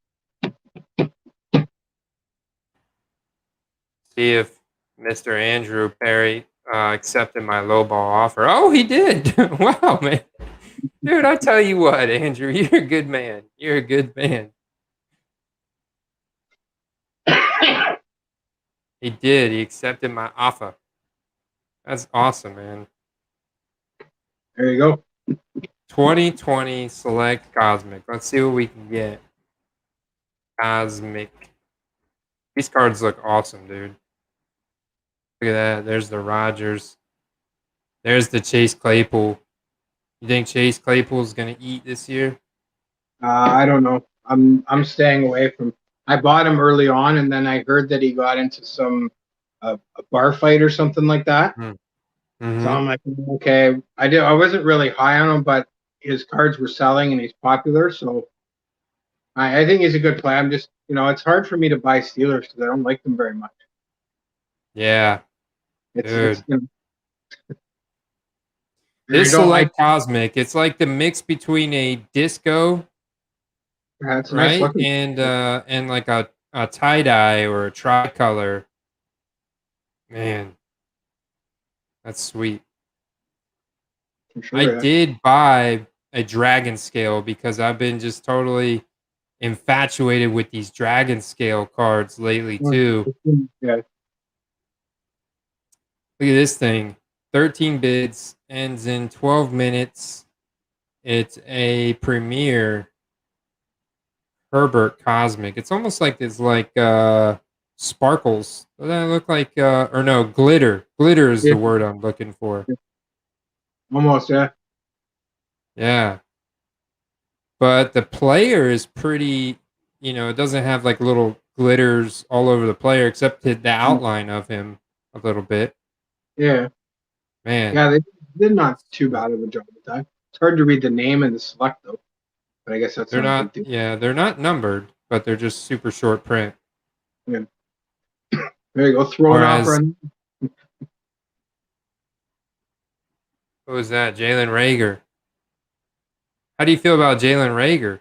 See if Mr. Andrew Perry accepted my lowball offer. Oh, he did. Wow, man. Dude, I tell you what, Andrew, you're a good man. You're a good man. He did. He accepted my offer. That's awesome, man. There you go. 2020 Select Cosmic. Let's see what we can get. Cosmic. These cards look awesome, dude. Look at that. There's the Rogers. There's the Chase Claypool. You think Chase Claypool's gonna eat this year? I don't know. I'm staying away from. I bought him early on, and then I heard that he got into some a bar fight or something like that. So Mm-hmm. I'm like, okay. I wasn't really high on him, but his cards were selling and he's popular. So I think he's a good play. I'm just, it's hard for me to buy Steelers because I don't like them very much. Yeah, It's dude. I This don't. Select Cosmic, it's like the mix between a disco, It's nice right, looking. and like a tie dye or a tricolor. Man, that's sweet. For I sure. did buy a dragon scale because I've been just totally infatuated with these dragon scale cards lately too. Yeah. Look at this thing. 13 bids, ends in 12 minutes. It's a premiere Herbert Cosmic. It's almost like it's like sparkles. Does that look like or no, glitter. Glitter is Yeah. the word I'm looking for. Almost. Yeah. Yeah. But the player is pretty, it doesn't have like little glitters all over the player except the outline of him a little bit. Yeah. Man. Yeah. They did not too bad of a job with that. It's hard to read the name and the select though, but I guess that's They're not a not big deal. they're not numbered, but they're just super short print. Yeah. There you go. Throw an offer Whereas on. who was that? Jalen Rager. How do you feel about Jalen Rager?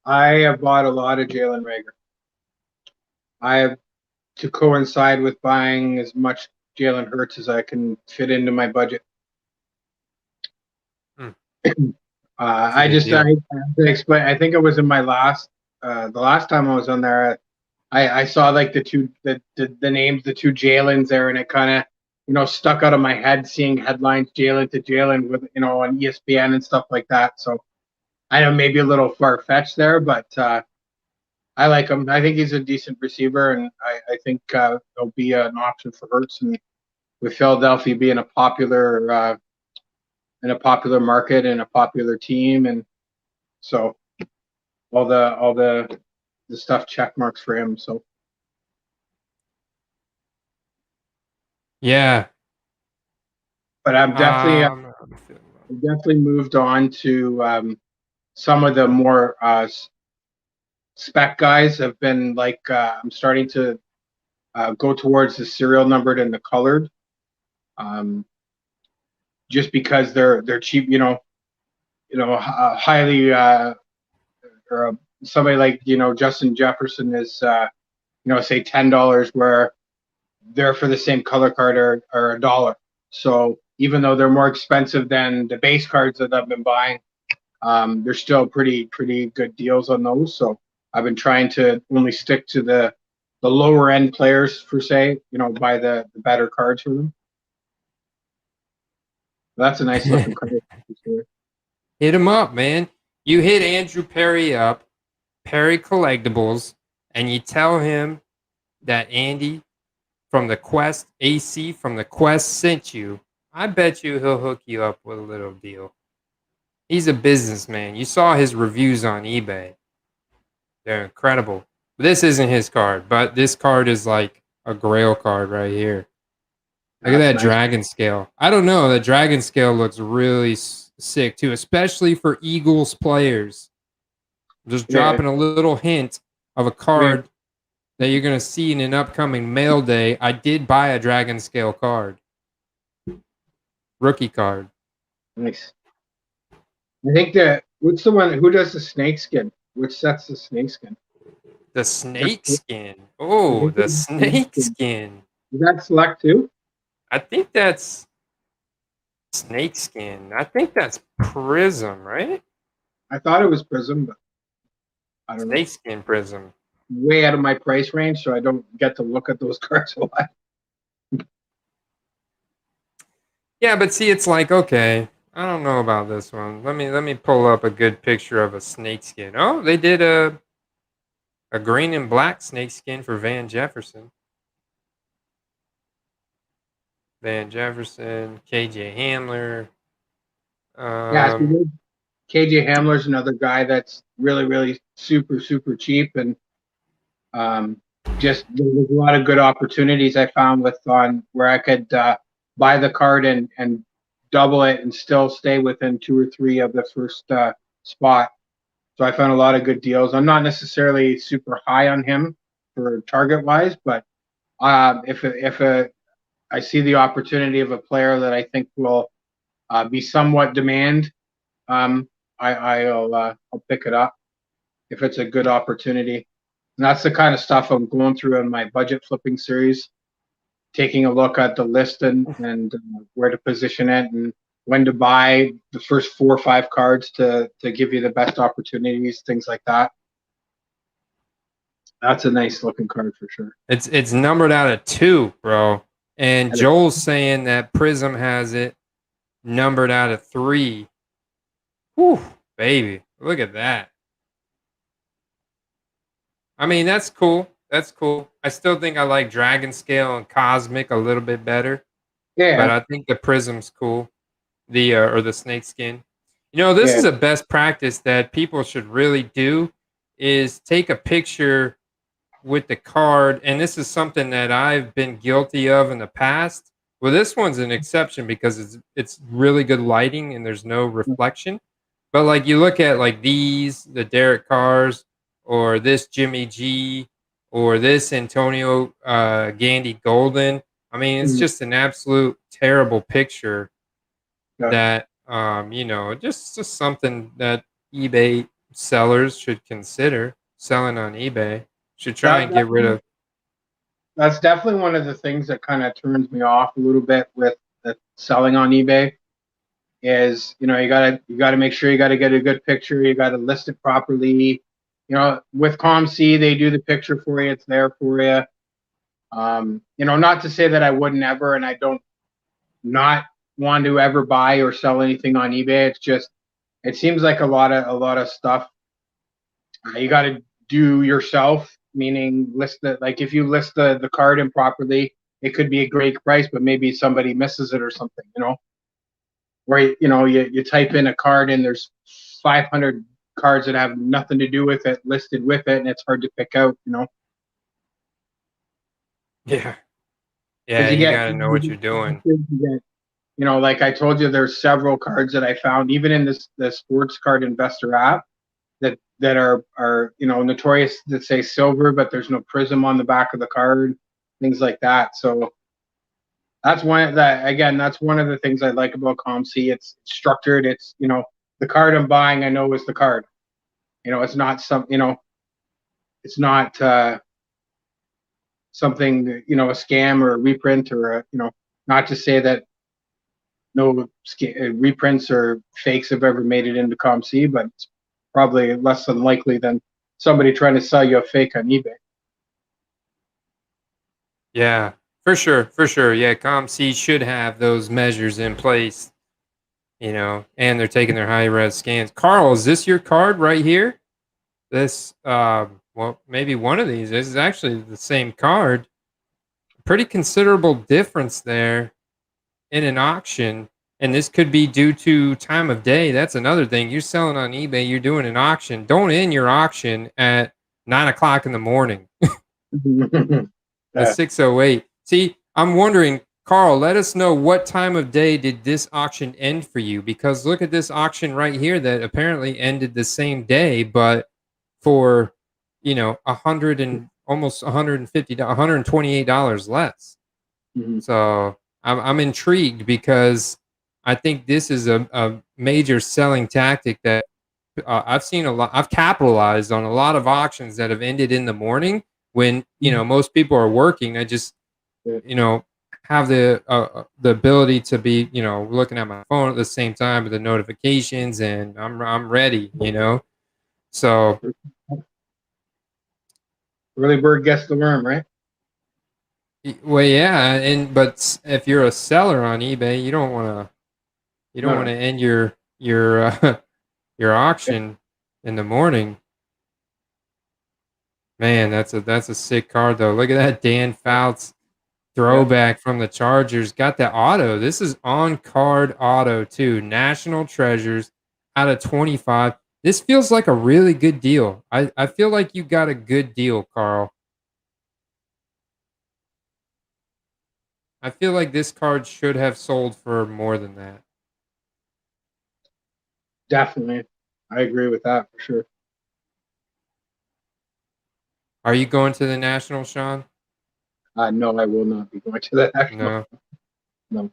I have bought a lot of Jalen Rager. I have, to coincide with buying as much Jalen Hurts as I can fit into my budget. Hmm, that's a I good just I deal. have to explain. I think it was in my the last time I was on there. I saw like the names, the two Jalen's there, and it kind of stuck out of my head seeing headlines Jalen to Jalen with on ESPN and stuff like that. So I know maybe a little far fetched there, but I like him. I think he's a decent receiver, and I think he'll be an option for Hurts, and with Philadelphia being in a popular market and a popular team, and so all the stuff check marks for him. So, Yeah. but Feeling I've definitely moved on to some of the more spec guys. Have been like I'm starting to go towards the serial numbered and the colored, um, just because they're cheap. Highly somebody like, Justin Jefferson is, say $10, where they're for the same color card are $1. So even though they're more expensive than the base cards that I've been buying, they're still pretty good deals on those. So I've been trying to only stick to the lower end players, per se, buy the better cards for them. That's a nice looking card. Hit him up, man. You hit Andrew Perry up, Perry Collectibles, and you tell him that Andy from the Quest, AC from the Quest sent you. I bet you he'll hook you up with a little deal. He's a businessman. You saw his reviews on eBay. They're incredible. This isn't his card, but this card is like a grail card right here. Look at that Nice. dragon scale. I don't know. The dragon scale looks really sick too, especially for Eagles players. Just dropping a little hint of a card that you're going to see in an upcoming mail day. I did buy a dragon scale card. Rookie card. Nice. I think what's the one, who does the snake skin? Which sets the snake skin? The snake skin. Oh, the snake skin. Is that Select too? I think that's snake skin. I think that's Prism, right? I thought it was Prism, but I don't know. Snake skin Prism. Way out of my price range, so I don't get to look at those cards a lot. Yeah, but see, it's like, okay, I don't know about this one. Let me pull up a good picture of a snake skin. Oh, they did a green and black snake skin for Van Jefferson. Van Jefferson, KJ Hamler. Yeah, KJ Hamler's another guy that's really super cheap, and just there's a lot of good opportunities I found where I could buy the card and double it and still stay within 2 or 3 of the first spot. So I found a lot of good deals. I'm not necessarily super high on him for target wise, but if I see the opportunity of a player that I think will be somewhat demand, I'll pick it up if it's a good opportunity. And that's the kind of stuff I'm going through in my budget flipping series, taking a look at the list and where to position it and when to buy the first 4 or 5 cards to give you the best opportunities, things like that. That's a nice looking card for sure. It's numbered out of 2, bro. And Joel's saying that Prism has it numbered out of 3. Whew, baby. Look at that. I mean, that's cool. That's cool. I still think I like Dragon Scale and Cosmic a little bit better. Yeah. But I think the Prism's cool. Or the snake skin. This is a best practice that people should really do, is take a picture with the card. And this is something that I've been guilty of in the past. Well, this one's an exception because it's really good lighting and there's no reflection. But like you look at like the Derek Carrs, or this Jimmy G, or this Antonio Gandy Golden. I mean, it's just an absolute terrible picture. That just something that eBay sellers should consider selling on eBay. Should try and get rid of. That's definitely one of the things that kind of turns me off a little bit with the selling on eBay. Is you gotta make sure you gotta get a good picture. You gotta list it properly. With ComC, they do the picture for you. It's there for you. Not to say that I wouldn't ever, and I don't not want to ever buy or sell anything on eBay. It's just, it seems like a lot of stuff you got to do yourself. Meaning, list it. Like if you list the card improperly, it could be a great price, but maybe somebody misses it or something. Or you type in a card and there's 500 cards that have nothing to do with it listed with it, and it's hard to pick out. Yeah, you gotta know what you're doing. Like I told you, there's several cards that I found, even in the sports card investor app, that are notorious that say silver, but there's no prism on the back of the card, things like that. So that's one of the things I like about ComC. It's structured. It's the card I'm buying, I know is the card. It's not it's not something, a scam or a reprint or not to say that no reprints or fakes have ever made it into ComC, but it's probably less than likely than somebody trying to sell you a fake on eBay. Yeah, for sure, for sure. Yeah, ComC should have those measures in place, and they're taking their high res scans. Carl, is this your card right here? This, well, maybe one of these. This is actually the same card. Pretty considerable difference there in an auction. And this could be due to time of day. That's another thing. You're selling on eBay, you're doing an auction. Don't end your auction at 9 o'clock in the morning. At 6:08. See, I'm wondering, Carl, let us know what time of day did this auction end for you? Because look at this auction right here that apparently ended the same day, but for almost $128 less. Mhm. So I'm intrigued because I think this is a major selling tactic that I've seen a lot. I've capitalized on a lot of auctions that have ended in the morning when most people are working. I just Yeah. have the ability to be looking at my phone at the same time with the notifications, and I'm ready. So Early bird gets the worm, right? well, yeah, but if you're a seller on eBay, you don't want No. to end your your auction in the morning. Man, that's a sick card though. Look at that Dan Fouts Yeah. throwback from the Chargers. Got the auto. This is on card auto too. National Treasures out of 25. This feels like a really good deal. I feel like you got a good deal, Carl. I feel like this card should have sold for more than that. Definitely. I agree with that for sure. Are you going to the National, Sean? No, I will not be going to the national. No. No.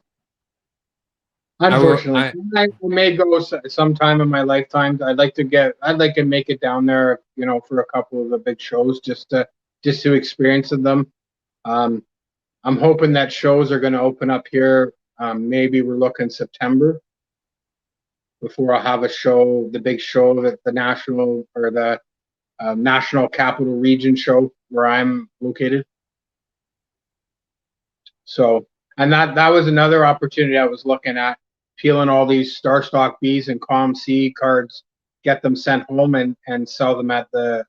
I will. Unfortunately, I may go sometime in my lifetime. I'd like to make it down there, for a couple of the big shows, just to experience them. Um, I'm hoping that shows are going to open up here. Maybe we're looking September before I'll have a show, the big show that the national or the National Capital Region show where I'm located. So, and that was another opportunity I was looking at, peeling all these Star Stock Bs and ComC cards, get them sent home and sell them at the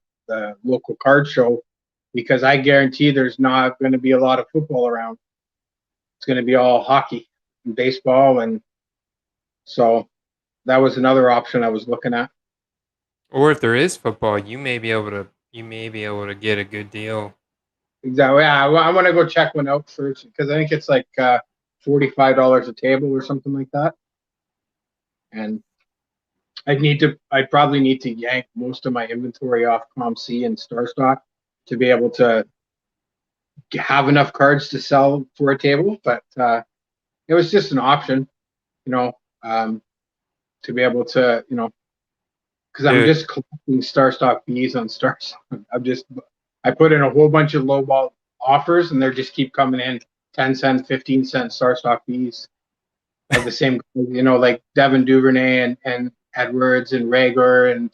local card show, because I guarantee there's not going to be a lot of football around. It's going to be all hockey and baseball, and so that was another option I was looking at. Or if there is football, you may be able to get a good deal. Exactly. Yeah, I want to go check one out first because I think it's like $45 a table or something like that, and I'd probably need to yank most of my inventory off ComC and Star Stock to be able to have enough cards to sell for a table. But it was just an option, to be able to, because I'm Dude, just collecting Star Stock Bs on Star Stock. I put in a whole bunch of lowball offers, and they just keep coming in 10 cents, 15 cents Star Stock Bs of the same, like Devin Duvernay and Edwards and Rager, and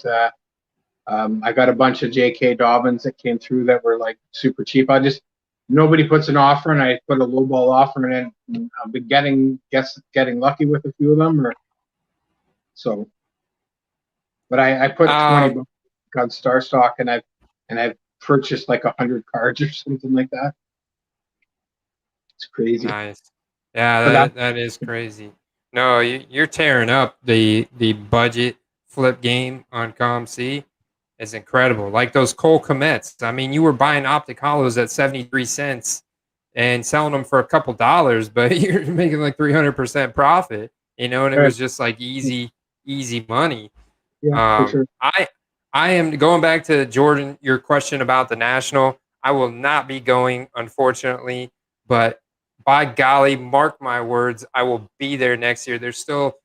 I got a bunch of J.K. Dobbins that came through that were like super cheap. Nobody puts an offer, and I put a lowball offer in, and I've been getting lucky with a few of them, or so. But I put 20 um, bucks on Star Stock, and I've purchased like 100 cards or something like that. It's crazy. nice. Yeah, But that, that is crazy. No, you're tearing up the budget flip game on ComC. Is incredible. Like those Cole Komets. I mean, you were buying optic hollows at 73 cents and selling them for a couple dollars, but you're making like 300% profit, and it was just like easy money. yeah, for Um, sure. I I am going back to Jordan, your question about the national. I will not be going, unfortunately, but by golly, mark my words, I will be there next year. There's still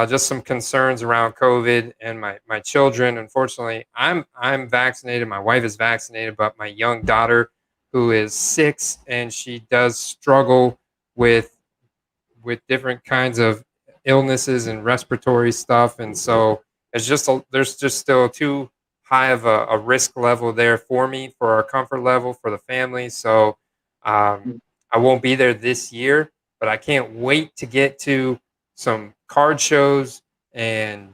just some concerns around COVID and my children. Unfortunately, I'm vaccinated. My wife is vaccinated, but my young daughter, who is 6, and she does struggle with different kinds of illnesses and respiratory stuff, and so there's just still too high of a risk level there for me, for our comfort level, for the family. So I won't be there this year, but I can't wait to get to some card shows and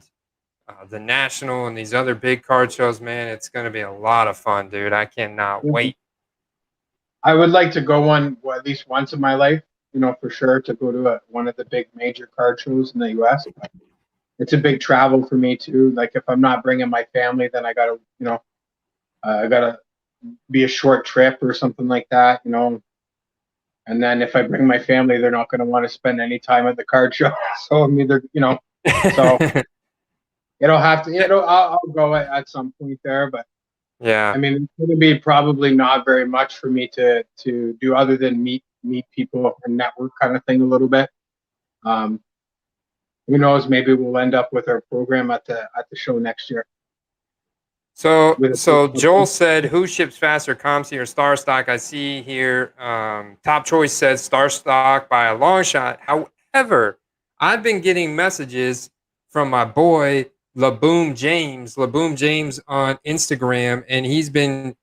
the national and these other big card shows. Man, it's going to be a lot of fun, dude. I cannot wait. I would like to go at least once in my life, for sure, to go to one of the big major card shows in the U.S. It's a big travel for me too. Like if I'm not bringing my family, then I gotta, I gotta be a short trip or something like that, And then if I bring my family, they're not going to want to spend any time at the card show. So I'm either, so it'll have to, I'll go at some point there, but Yeah. I mean, it's going to be probably not very much for me to do other than meet people and network kind of thing a little bit. Who knows? Maybe we'll end up with our program at the show next year. So Joel said, who ships faster, ComC or StarStock? I see here, Top Choice says StarStock by a long shot. However, I've been getting messages from my boy LaBoom James on Instagram, and he's been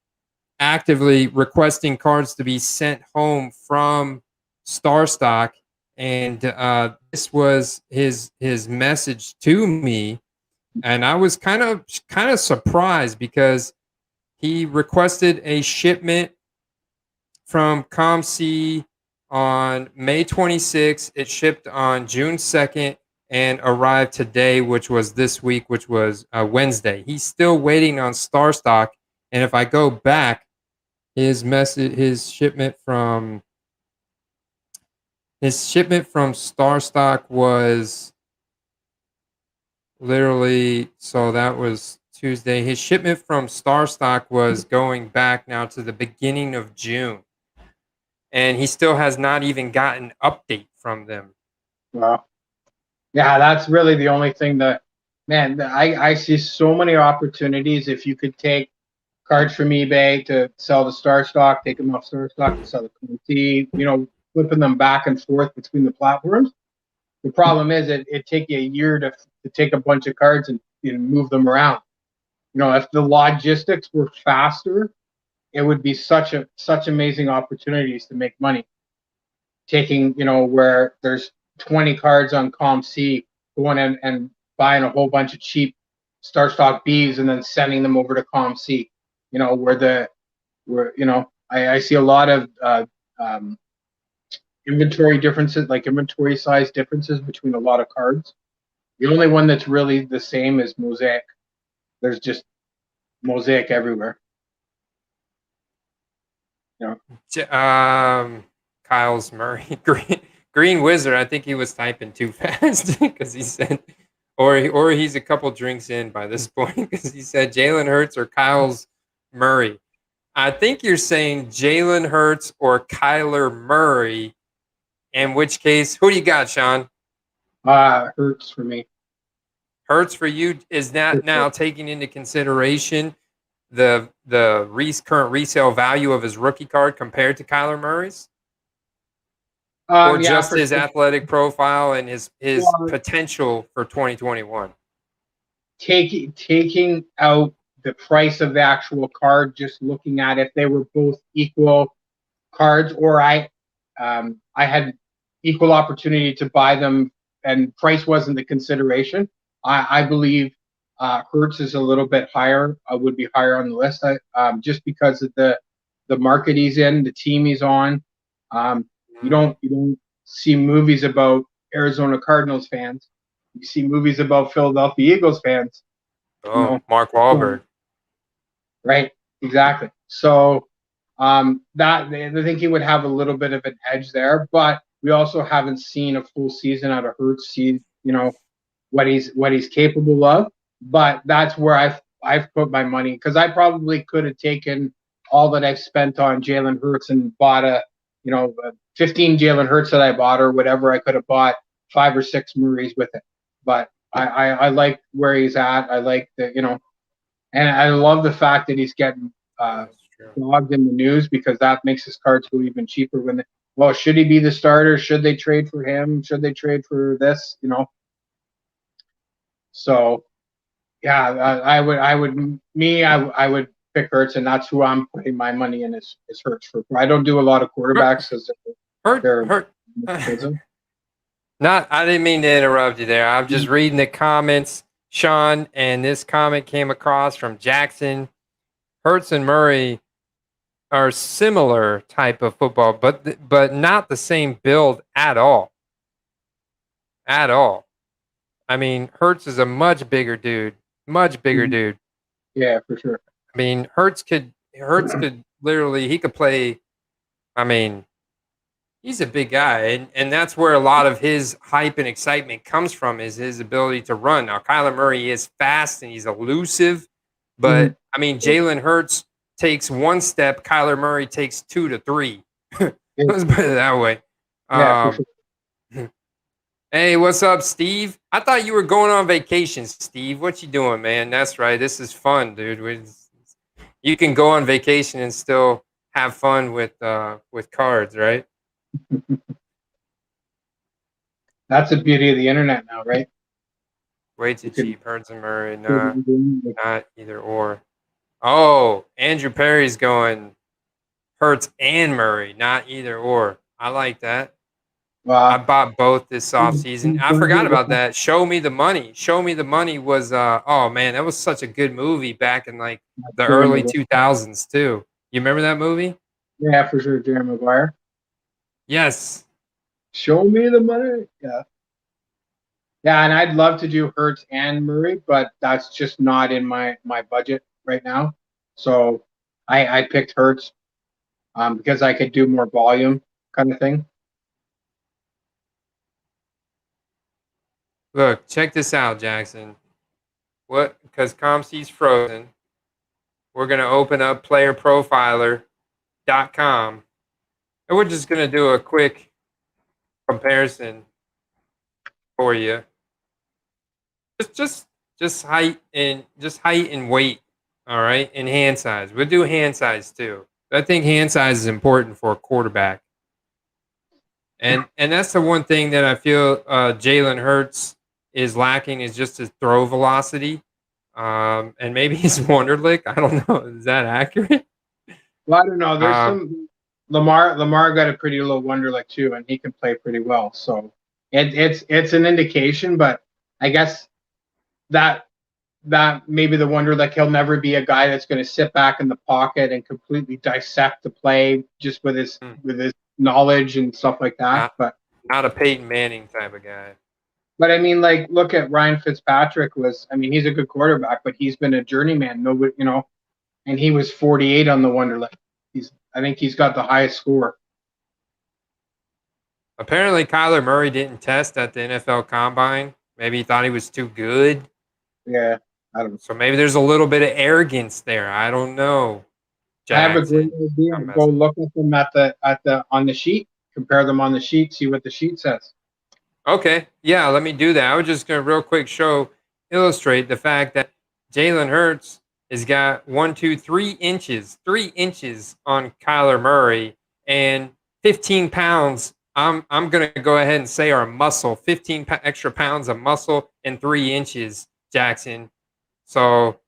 actively requesting cards to be sent home from StarStock, and this was his message to me. And I was kind of surprised because he requested a shipment from ComC on May 26th. It shipped on June 2nd and arrived today, which was this week, which was Wednesday. He's still waiting on StarStock. And if I go back, his shipment from StarStock was literally, so that was Tuesday. His shipment from StarStock was going back now to the beginning of June, and he still has not even gotten an update from them. Wow. Yeah, that's really the only thing that, man, I see so many opportunities. If you could take cards from eBay to sell to StarStock, take them off StarStock to sell to ComC, flipping them back and forth between the platforms. The problem is it take you a year to take a bunch of cards and move them around. If the logistics were faster, it would be such amazing opportunities to make money. Taking, where there's 20 cards on ComC, going in and buying a whole bunch of cheap StarStock Bs and then sending them over to ComC, I see a lot of inventory differences, like inventory size differences between a lot of cards. The only one that's really the same is Mosaic. There's just Mosaic everywhere. Kyle's Murray, Green Wizard. I think he was typing too fast because he said, or he's a couple drinks in by this point because he said Jalen Hurts or Kyle's Murray. I think you're saying Jalen Hurts or Kyler Murray. In which case, who do you got, Sean? Hurts for me. Hurts for you. Is that now taking into consideration the current resale value of his rookie card compared to Kyler Murray's? Or just his athletic profile and his potential for 2021? Taking out the price of the actual card, just looking at if they were both equal cards, or I had equal opportunity to buy them and price wasn't the consideration. I believe Hurts is a little bit higher, would be higher on the list, just because of the market he's in, the team he's on. You don't see movies about Arizona Cardinals fans. You see movies about Philadelphia Eagles fans. Mark Wahlberg. Right, exactly. So I think he would have a little bit of an edge there, but we also haven't seen a full season out of Hurts. See, what he's capable of. But that's where I've put my money, because I probably could have taken all that I've spent on Jalen Hurts and bought 15 Jalen Hurts that I bought, or whatever. I could have bought 5 or 6 Murrays with it. but I like where he's at. I like that, and I love the fact that he's getting That's true. logged in the news, because that makes his cards go even cheaper. Well, should he be the starter? Should they trade for him? Should they trade for this? So yeah, I would pick Hurts, and that's who I'm putting my money in is Hurts for. I don't do a lot of quarterbacks because they're Hurt. Not, I didn't mean to interrupt you there. I'm just reading the comments, Sean, and this comment came across from Jackson. Hurts and Murray are similar type of football, but not the same build at all. At all. I mean, Hurts is a much bigger dude. Much bigger dude. Yeah, for sure. I mean, Hurts could literally, he could play. I mean, he's a big guy, and that's where a lot of his hype and excitement comes from, is his ability to run. Now, Kyler Murray is fast and he's elusive, but I mean, Jalen Hurts takes one step, Kyler Murray takes 2 to 3. Let's put it that way. Yeah, for sure. Hey, what's up, Steve? I thought you were going on vacation, Steve. What you doing, man? That's right. This is fun, dude. You can go on vacation and still have fun with cards, right? That's the beauty of the internet now, right? Way too cheap. Hurts and Murray, not either or. Oh, Andrew Perry's going Hurts and Murray, not either or. I like that. I bought both this offseason. I forgot about that. Show Me the Money. Show Me the Money was, oh man, that was such a good movie back in like the early 2000s too. You remember that movie? Yeah, for sure. Jerry Maguire. Yes. Show Me the Money. Yeah. Yeah, and I'd love to do Hurts and Murray, but that's just not in my budget right now. So I picked Hurts because I could do more volume kind of thing. Look, check this out, Jackson. What? Because ComC's frozen. We're going to open up playerprofiler.com. And we're just going to do a quick comparison for you. Just height and weight, all right, and hand size. We'll do hand size too. I think hand size is important for a quarterback. And that's the one thing that I feel Jalen Hurts is lacking, is just his throw velocity. And maybe he's Wonderlic. I don't know. Is that accurate? Well, I don't know. There's some Lamar got a pretty low Wonderlic too, and he can play pretty well. So it's an indication, but I guess that maybe the Wonderlic, he'll never be a guy that's going to sit back in the pocket and completely dissect the play just with his knowledge and stuff like that. Not a Peyton Manning type of guy. But I mean, like, look at Ryan Fitzpatrick. He's a good quarterback, but he's been a journeyman. Nobody, and he was 48 on the Wonderlic. I think he's got the highest score. Apparently, Kyler Murray didn't test at the NFL Combine. Maybe he thought he was too good. Yeah, I don't know. So maybe there's a little bit of arrogance there. I don't know. Jackson, I have a great idea. Go look at them on the sheet. Compare them on the sheet. See what the sheet says. Okay, yeah, let me do that. I was just going to real quick illustrate the fact that Jalen Hurts has got 3 inches on Kyler Murray, and 15 pounds. I'm going to go ahead and say our muscle, 15 extra pounds of muscle and 3 inches, Jackson. So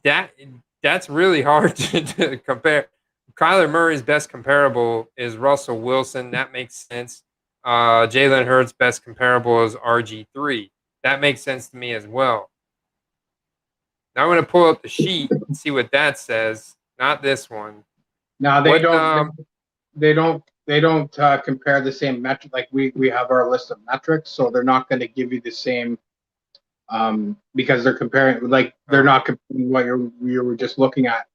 that's really hard to compare. Kyler Murray's best comparable is Russell Wilson. That makes sense. Jalen Hurts' best comparable is RG3. That makes sense to me as well. Now I'm going to pull up the sheet and see what that says. Not this one. No, they don't compare the same metric. Like we have our list of metrics, so they're not going to give you the same because they're comparing. Like they're not comparing what you were just looking at.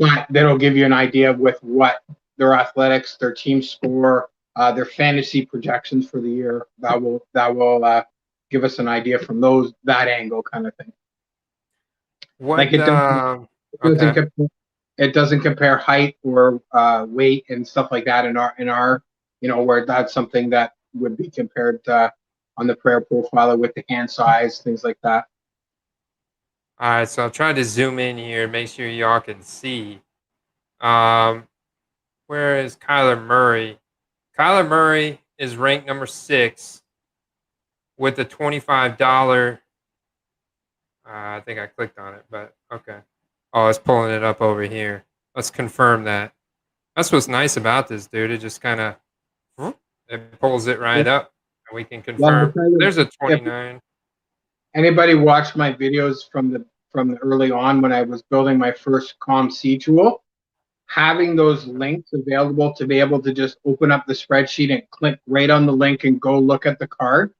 But that'll give you an idea with what their athletics, their team score, their fantasy projections for the year. That will give us an idea from that angle, kind of thing. It doesn't compare height or weight and stuff like that in our where that's something that would be compared on the player profiler with the hand size, things like that. All right, so I'll try to zoom in here, make sure y'all can see. Where is Kyler Murray? Kyler Murray is ranked number 6 with a $25. I think I clicked on it, but okay. Oh, it's pulling it up over here. Let's confirm that. That's what's nice about this, dude. It just kind of it pulls it right up, and we can confirm. There's a 29. Anybody watched my videos from the early on when I was building my first ComC tool, having those links available to be able to just open up the spreadsheet and click right on the link and go look at the card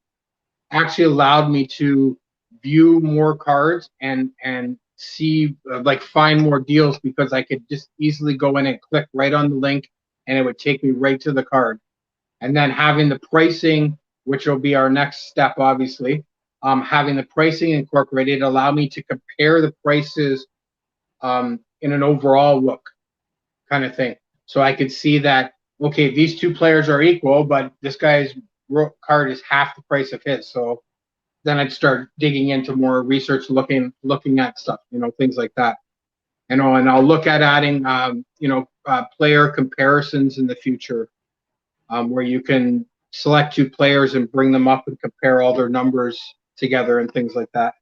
actually allowed me to view more cards and see like find more deals, because I could just easily go in and click right on the link and it would take me right to the card. And then having the pricing, which will be our next step, obviously, having the pricing incorporated allowed me to compare the prices in an overall look kind of thing. So I could see that, okay, these two players are equal, but this guy's card is half the price of his. So then I'd start digging into more research, looking at stuff, things like that. And I'll look at adding, player comparisons in the future, where you can select two players and bring them up and compare all their numbers together and things like that.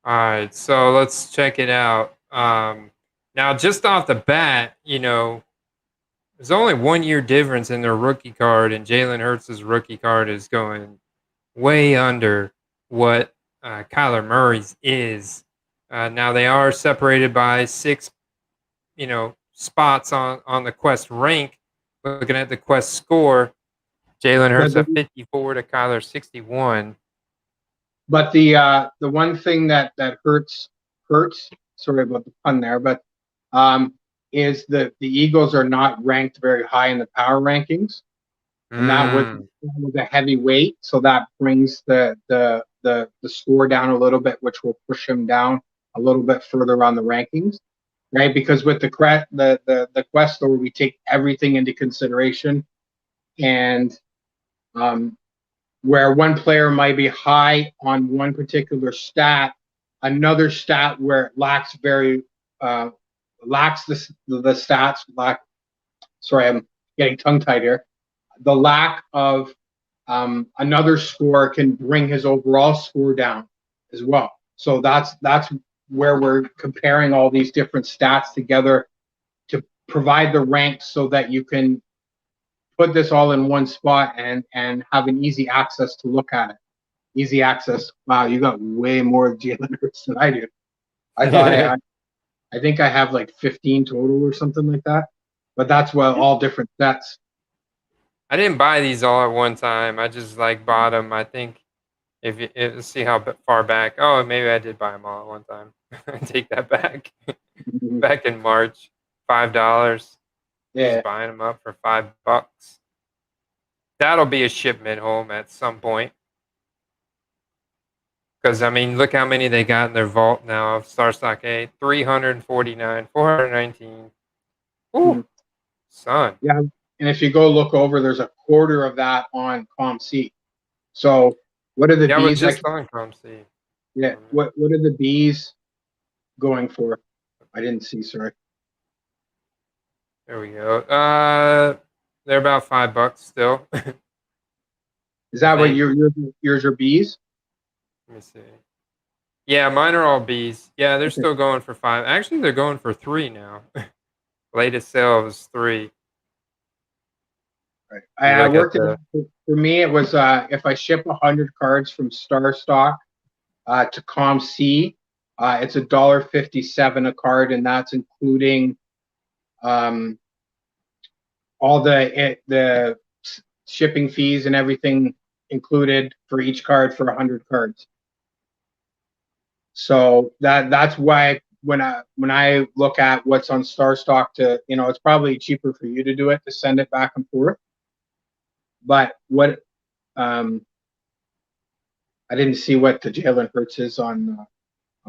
All right, so let's check it out. Now, just off the bat, there's only 1 year difference in their rookie card, and Jalen Hurts' rookie card is going way under what Kyler Murray's is. Now, they are separated by 6, spots on the Quest rank. Looking at the Quest score, Jalen Hurts at 54 to Kyler 61. But the one thing that hurts, sorry about the pun there, but is the Eagles are not ranked very high in the power rankings, and that was a heavy weight, so that brings the score down a little bit, which will push him down a little bit further on the rankings, right? Because with the Quest store, we take everything into consideration, and where one player might be high on one particular stat, another stat where it lacks the stats. Sorry, I'm getting tongue tied here. The lack of another score can bring his overall score down as well. So that's where we're comparing all these different stats together to provide the ranks so that you can put this all in one spot and have an easy access to look at it. Easy access. Wow, you got way more Jalen Hurts than I do. I thought I think I have like 15 total or something like that. But that's all different sets. I didn't buy these all at one time. I just bought them. I think let's see how far back. Oh, maybe I did buy them all at one time. Take that back. Back in March, $5. Yeah. Just buying them up for $5. That'll be a shipment home at some point. Because, look how many they got in their vault now of Star Stock A. 349, 419. Ooh, son. Yeah, and if you go look over, there's a quarter of that on ComC. So what are the bees? Just on ComC. Yeah, what are the bees going for? I didn't see, sorry. There we go. They're about $5 still. Is that what yours are bees? Let me see. Yeah, mine are all bees. Yeah, they're still going for 5. Actually, they're going for 3 now. Latest sale was 3. Right. I worked it. For me, it was if I ship 100 cards from Star Stock to ComC, it's $1.57 a card, and that's including all the shipping fees and everything included for each card for 100 cards. So that's why when I look at what's on Star Stock, it's probably cheaper for you to do it, to send it back and forth. But what I didn't see what the Jalen Hurts is on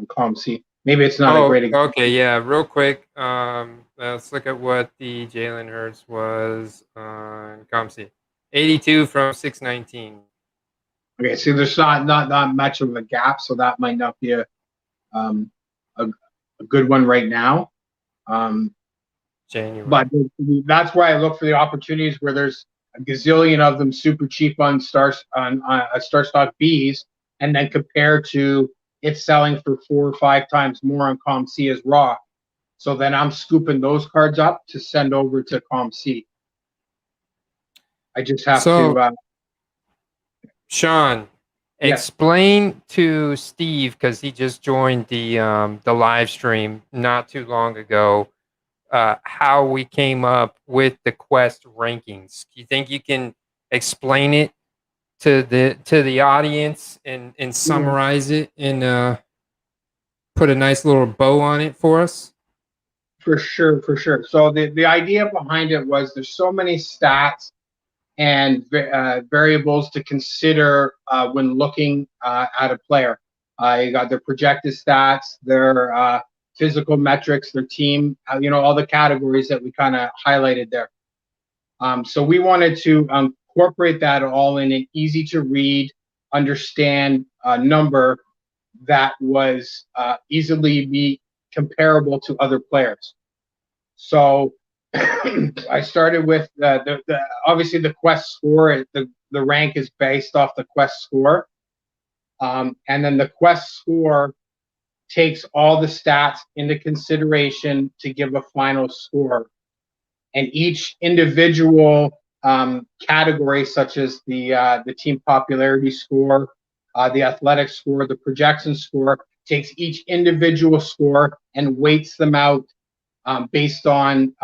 ComC. Maybe it's not a great example. Okay, yeah, real quick. Let's look at what the Jalen Hurts was on ComC. 82 from 619. Okay, so there's not much of a gap, so that might not be um, a, a good one right now. January. But that's why I look for the opportunities where there's a gazillion of them super cheap on star stock Bs, and then compare to it selling for 4 or 5 times more on ComC as raw. So then I'm scooping those cards up to send over to ComC. I just have to. Sean, Yes. explain to Steve, because he just joined the live stream not too long ago, how we came up with the Quest rankings. Do you think you can explain it to the audience and summarize it and put a nice little bow on it for us? For sure, for sure. So the idea behind it was there's so many stats and variables to consider when looking at a player. You got their projected stats, their physical metrics, their team, all the categories that we kind of highlighted there. So we wanted to incorporate that all in an easy to read, understand number that was easily be comparable to other players. So I started with obviously the Quest score. The rank is based off the Quest score, and then the Quest score takes all the stats into consideration to give a final score. And each individual category, such as the team popularity score, the athletic score, the projection score, takes each individual score and weights them out based on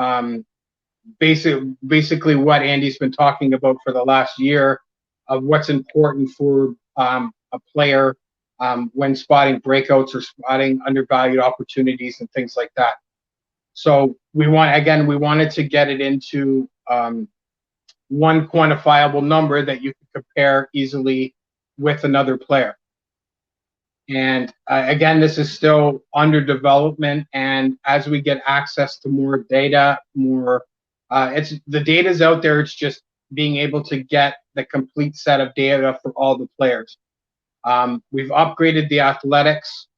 basically what Andy's been talking about for the last year of what's important for a player when spotting breakouts or spotting undervalued opportunities and things like that. So we wanted to get it into one quantifiable number that you can compare easily with another player. And again, this is still under development, and as we get access to more data, the data's out there. It's just being able to get the complete set of data for all the players. We've upgraded the athletics,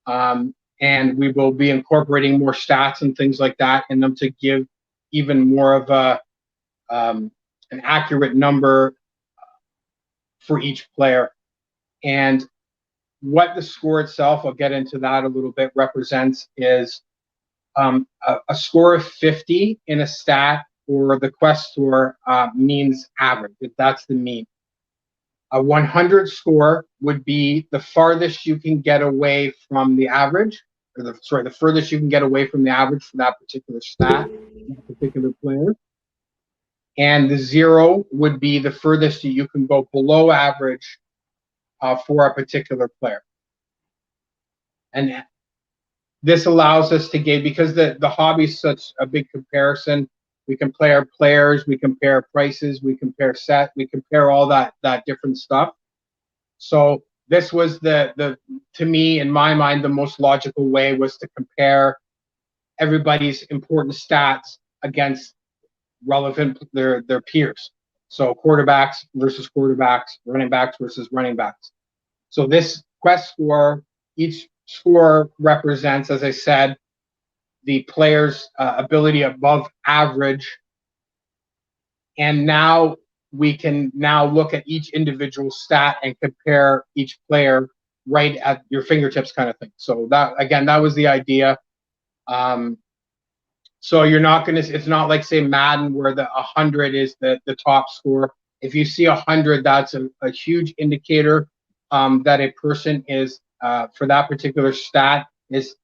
and we will be incorporating more stats and things like that in them to give even more of an accurate number for each player. And what the score itself, I'll get into that a little bit, represents is a score of 50 in a stat or the Quest score means average. That's the mean. A 100 score would be the farthest you can get away from the average, or the furthest you can get away from the average for that particular stat, that particular player. And the 0 would be the furthest you can go below average for a particular player. And this allows us to gauge, because the hobby is such a big comparison. We compare players, we compare prices, we compare we compare all that different stuff. So this was to me, in my mind, the most logical way was to compare everybody's important stats against relevant their peers. So quarterbacks versus quarterbacks, running backs versus running backs. So this Quest score, each score represents, as I said, the player's ability above average. And now we can look at each individual stat and compare each player right at your fingertips, kind of thing. So that was the idea. So you're not going to, it's not like, say, Madden, where the 100 is the top score. If you see 100, that's a huge indicator that a person is, for that particular stat, is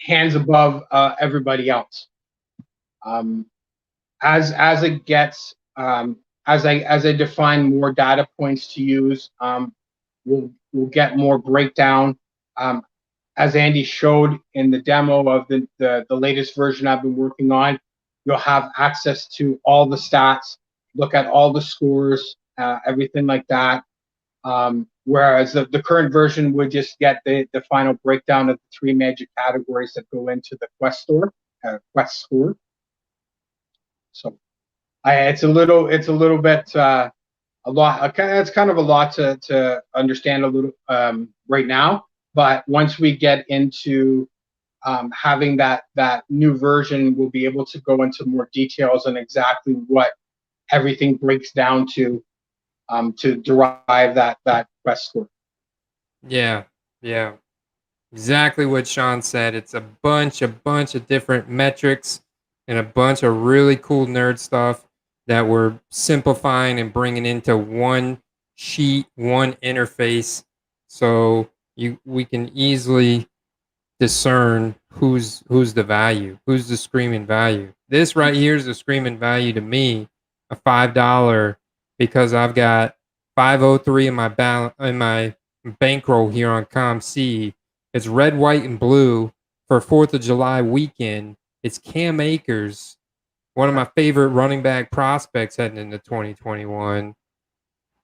hands above everybody else. As it gets, as I define more data points to use, we'll get more breakdown. As Andy showed in the demo of the latest version I've been working on, you'll have access to all the stats, look at all the scores, everything like that. Whereas the current version would just get the final breakdown of the 3 major categories that go into the Quest score. So it's a little bit a lot. It's kind of a lot to understand a little right now. But once we get into having that new version, we'll be able to go into more details on exactly what everything breaks down to derive that quest score. Yeah, yeah. Exactly what Sean said. It's a bunch of different metrics and a bunch of really cool nerd stuff that we're simplifying and bringing into one sheet, one interface, so we can easily discern who's the value, who's the screaming value. This right here is the screaming value to me, a $5, because I've got 503 in my bankroll here on ComC. It's red, white, and blue for 4th of July weekend. It's Cam Akers, one of my favorite running back prospects heading into 2021.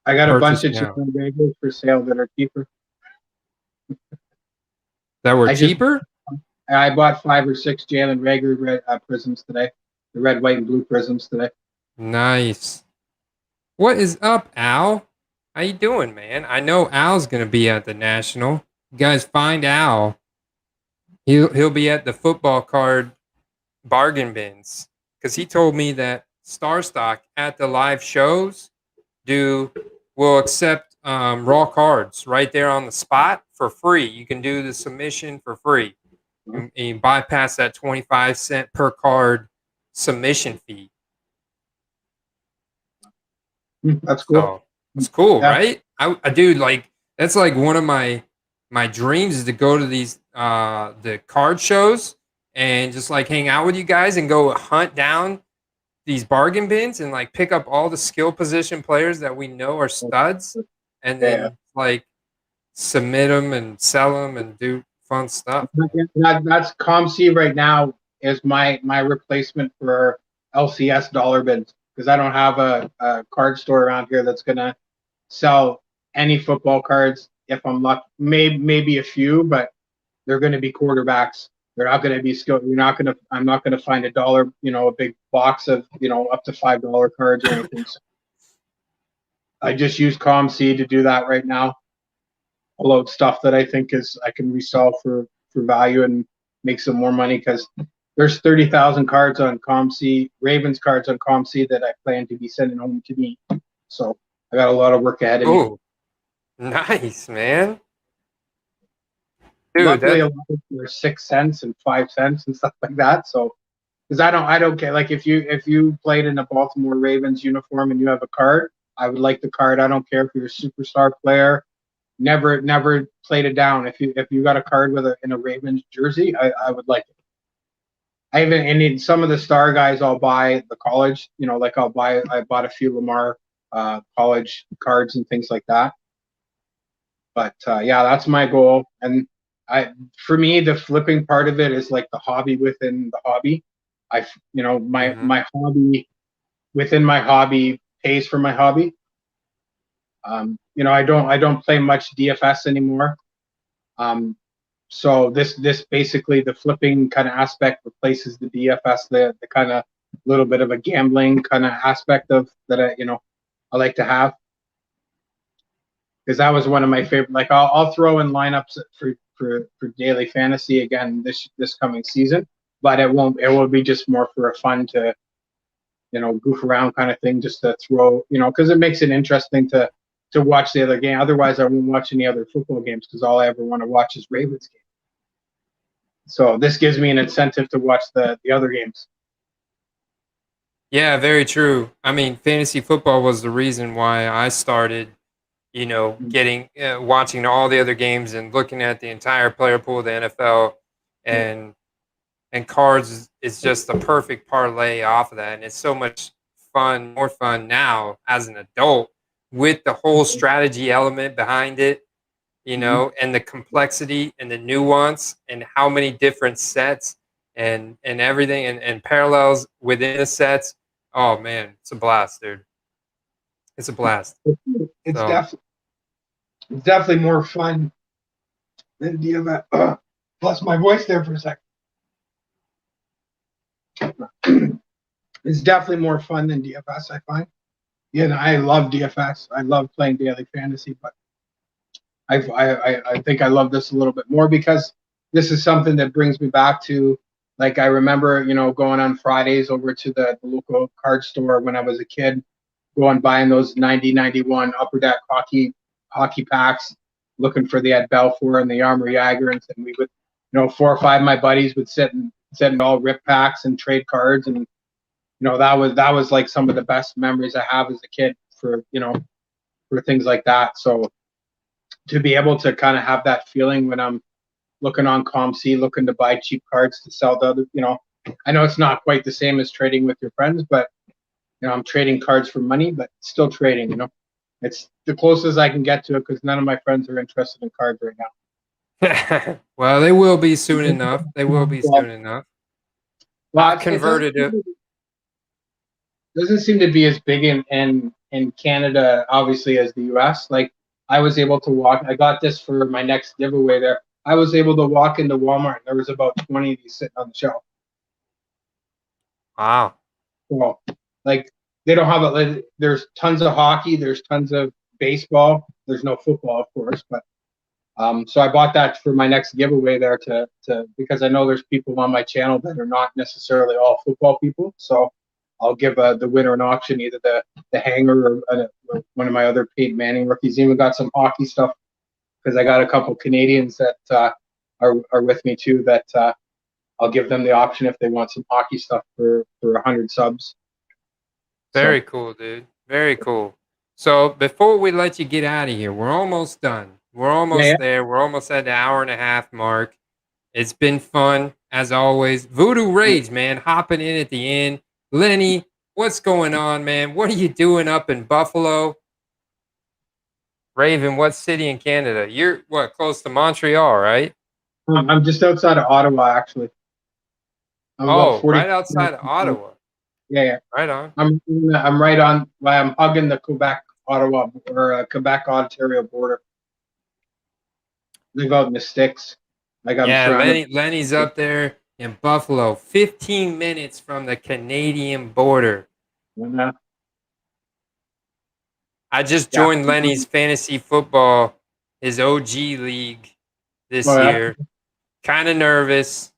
I got a bunch Purchase of now. Jalen Reagor for sale that are cheaper. That were I just cheaper? I bought 5 or 6 Jalen Reagor prisms today, the red, white, and blue prisms today. Nice. What is up, Al? How you doing, man? I know Al's gonna be at the National. You guys find Al. He'll be at the football card bargain bins because he told me that Star Stock at the live shows will accept raw cards right there on the spot for free. You can do the submission for free. And you bypass that 25 cent per card submission fee. That's cool. So it's cool, Yeah. right? I do like that's like one of my dreams is to go to these the card shows and just like hang out with you guys and go hunt down these bargain bins and like pick up all the skill position players that we know are studs and Yeah. then like submit them and sell them and do fun stuff. That's ComC right now is my replacement for LCS dollar bins because I don't have a card store around here that's gonna sell any football cards. If I'm lucky, maybe a few, but they're going to be quarterbacks. They're not going to be skilled. I'm not going to find $1, a big box of, up to $5 cards or anything. So I just use ComC to do that right now. I'll load stuff that I think I can resell for value and make some more money because there's 30,000 cards on ComC, Ravens cards on ComC that I plan to be sending home to me. So I got a lot of work ahead of me. Oh, nice, man. Dude, Luckily, a lot of them are 6 cents and 5 cents and stuff like that. So, because I don't care. Like if you played in a Baltimore Ravens uniform and you have a card, I would like the card. I don't care if you're a superstar player. Never played it down. If you got a card in a Ravens jersey, I would like it. And some of the star guys I'll buy the college. Like I bought a few Lamar college cards and things like that. But yeah, that's my goal. And for me, the flipping part of it is like the hobby within the hobby. My hobby within my hobby pays for my hobby. I don't play much DFS anymore. So this basically the flipping kind of aspect replaces the DFS, the kind of little bit of a gambling kind of aspect of that I like to have. Because that was one of my favorite. Like I'll throw in lineups for daily fantasy again this coming season, but it will be just more for a fun to goof around kind of thing, just to throw because it makes it interesting to watch the other game. Otherwise, I won't watch any other football games because all I ever want to watch is Ravens games. So this gives me an incentive to watch the other games. Yeah, very true. I mean, fantasy football was the reason why I started getting watching all the other games and looking at the entire player pool of the NFL, and cards is just the perfect parlay off of that. And it's so much fun, more fun now as an adult with the whole strategy element behind it, and the complexity and the nuance and how many different sets and everything and parallels within the sets. Oh man, it's a blast, dude. It's a blast. It's So. definitely more fun than DFS. Lost my voice there for a second. It's definitely more fun than DFS, I find. Yeah, and I love DFS. I love playing daily fantasy, but I think I love this a little bit more because this is something that brings me back to, like, I remember, going on Fridays over to the local card store when I was a kid, going buying those 90-91 Upper Deck hockey packs, looking for the Ed Belfour and the Armor Jagerins, and we would, 4 or 5 of my buddies would sit and all rip packs and trade cards, and that was like some of the best memories I have as a kid for things like that. So to be able to kind of have that feeling when I'm looking on ComC, looking to buy cheap cards to sell to other, I know it's not quite the same as trading with your friends, but I'm trading cards for money, but still trading. It's the closest I can get to it because none of my friends are interested in cards right now. Well, they will be soon enough. They will be soon enough. Well, I've converted it. Doesn't seem to be as big in Canada, obviously, as the US. Like, I was able to walk. I got this for my next giveaway there. I was able to walk into Walmart. And there was about 20 of these sitting on the shelf. Wow. Well, like, they don't have it. There's tons of hockey. There's tons of baseball. There's no football, of course, but so I bought that for my next giveaway there to because I know there's people on my channel that are not necessarily all football people. So I'll give the winner an auction, either the hanger or one of my other paid Manning rookies. Even got some hockey stuff because I got a couple Canadians that are with me too. That I'll give them the option if they want some hockey stuff for 100 subs. Very cool, dude. Very cool. So before we let you get out of here, we're almost done. We're almost there. We're almost at the 1.5 hour mark. It's been fun, as always. Voodoo Rage, man, hopping in at the end. Lenny, what's going on, man? What are you doing up in Buffalo? Raven, what city in Canada? You're, close to Montreal, right? I'm just outside of Ottawa, actually. I'm right outside of Ottawa. Yeah. Right on. I'm right on. I'm hugging the Quebec-Ottawa or Quebec-Ontario border. Live out in the sticks. Lenny's up there in Buffalo, 15 minutes from the Canadian border. Yeah. I just joined Lenny's fantasy football, his OG league this year. Kind of nervous.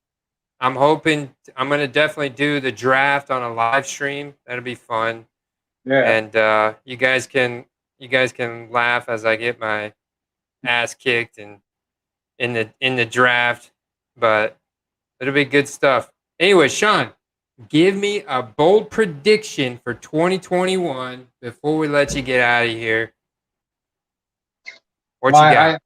I'm hoping I'm going to definitely do the draft on a live stream. That'll be fun. Yeah. And you guys can laugh as I get my ass kicked and in the draft, but it'll be good stuff. Anyway, Sean, give me a bold prediction for 2021 before we let you get out of here. What you got?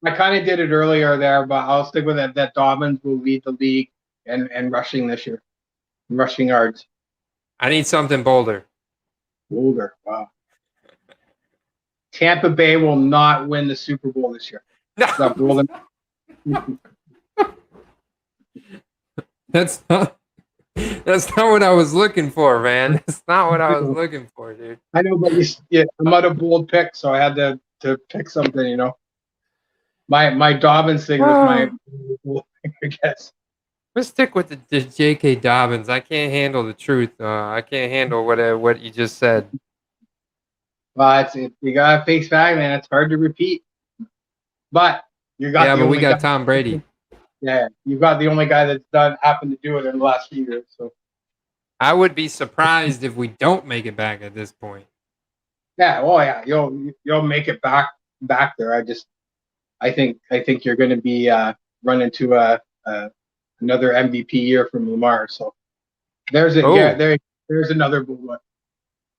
I kind of did it earlier there, but I'll stick with it. That Dobbins will lead the league and rushing this year, rushing yards. I need something bolder. Bolder, wow. Tampa Bay will not win the Super Bowl this year. No. That's not what I was looking for, man. That's not what I was looking for, dude. I know, but I'm out of bold pick, so I had to pick something, My Dobbins thing was my bold pick, I guess. Let's stick with the J.K. Dobbins. I can't handle the truth. I can't handle what you just said. Well, you got to face value, man. It's hard to repeat. But you got but we got Tom Brady. Yeah, you've got the only guy that's happened to do it in the last few years. So I would be surprised if we don't make it back at this point. Yeah, you'll make it back there. I think you're going to be run into another MVP year from Lamar. So there's another one.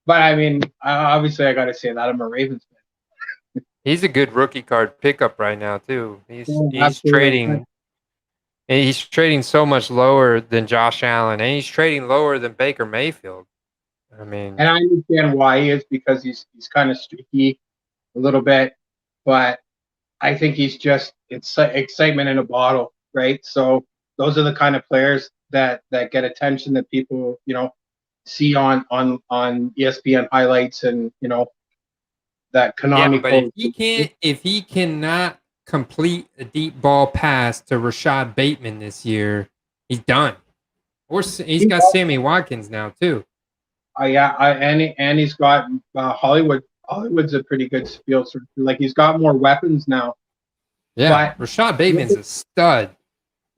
But I mean, obviously, I got to say that I'm a Ravens fan. He's a good rookie card pickup right now too. He's trading. He's trading so much lower than Josh Allen, and he's trading lower than Baker Mayfield. I mean, and I understand why he is, because he's kind of streaky a little bit, but I think he's just excitement in a bottle, right? So those are the kind of players that get attention, that people see on ESPN highlights, and that Konami. Yeah, but if he cannot complete a deep ball pass to Rashad Bateman this year, he's done. Or he's got Sammy Watkins now too. And he's got Hollywood. Hollywood's a pretty good field search. Like he's got more weapons now. Yeah, But Rashad Bateman's a stud.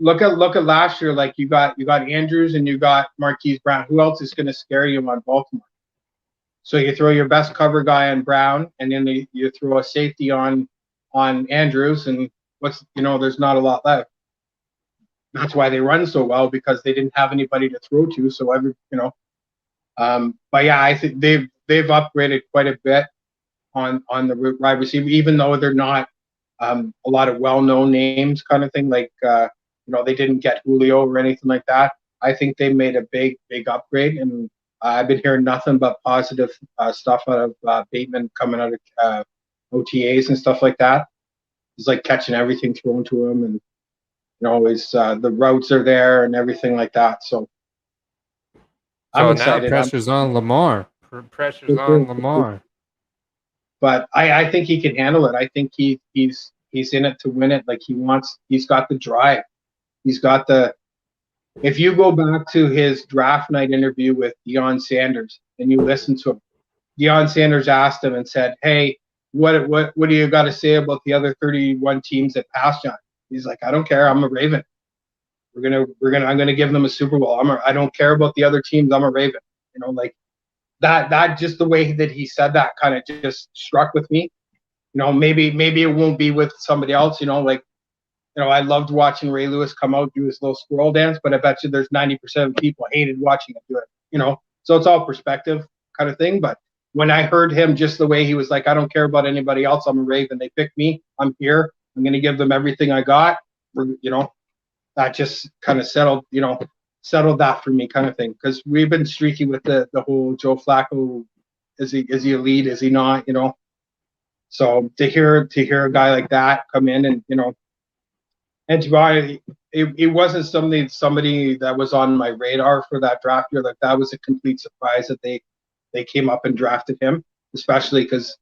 look at last year. Like you got Andrews and you got Marquise Brown. Who else is going to scare you on Baltimore? So you throw your best cover guy on Brown, and then you throw a safety on Andrews, and there's not a lot left. That's why they run so well, because they didn't have anybody to throw to. So but yeah, I think they've upgraded quite a bit on the wide receiver, even though they're not a lot of well-known names, kind of thing. Like they didn't get Julio or anything like that. I think they made a big upgrade, and I've been hearing nothing but positive stuff out of Bateman coming out of OTAs and stuff like that. He's like catching everything thrown to him, and always the routes are there and everything like that. So I'm excited. Now pressure's on Lamar. Pressure's on Lamar. But I think he can handle it. I think he's in it to win it. Like he's got the drive. He's got the. If you go back to his draft night interview with Deion Sanders and you listen to him, Deion Sanders asked him and said, "Hey, what do you got to say about the other 31 teams that passed on?" He's like, "I don't care. I'm a Raven. I'm gonna give them a Super Bowl. I don't care about the other teams. I'm a Raven." Like that just the way that he said that kind of just struck with me. Maybe it won't be with somebody else. I loved watching Ray Lewis come out do his little squirrel dance, but I bet you there's 90% of people hated watching him do it. So it's all perspective kind of thing. But when I heard him, just the way he was like, "I don't care about anybody else. I'm a Raven. They picked me. I'm here. I'm going to give them everything I got." That just kind of settled that for me, kind of thing. Because we've been streaky with the whole Joe Flacco. Is he elite? Is he not? So to hear a guy like that come in and and to be honest, it wasn't somebody that was on my radar for that draft year. Like that was a complete surprise that they came up and drafted him, especially because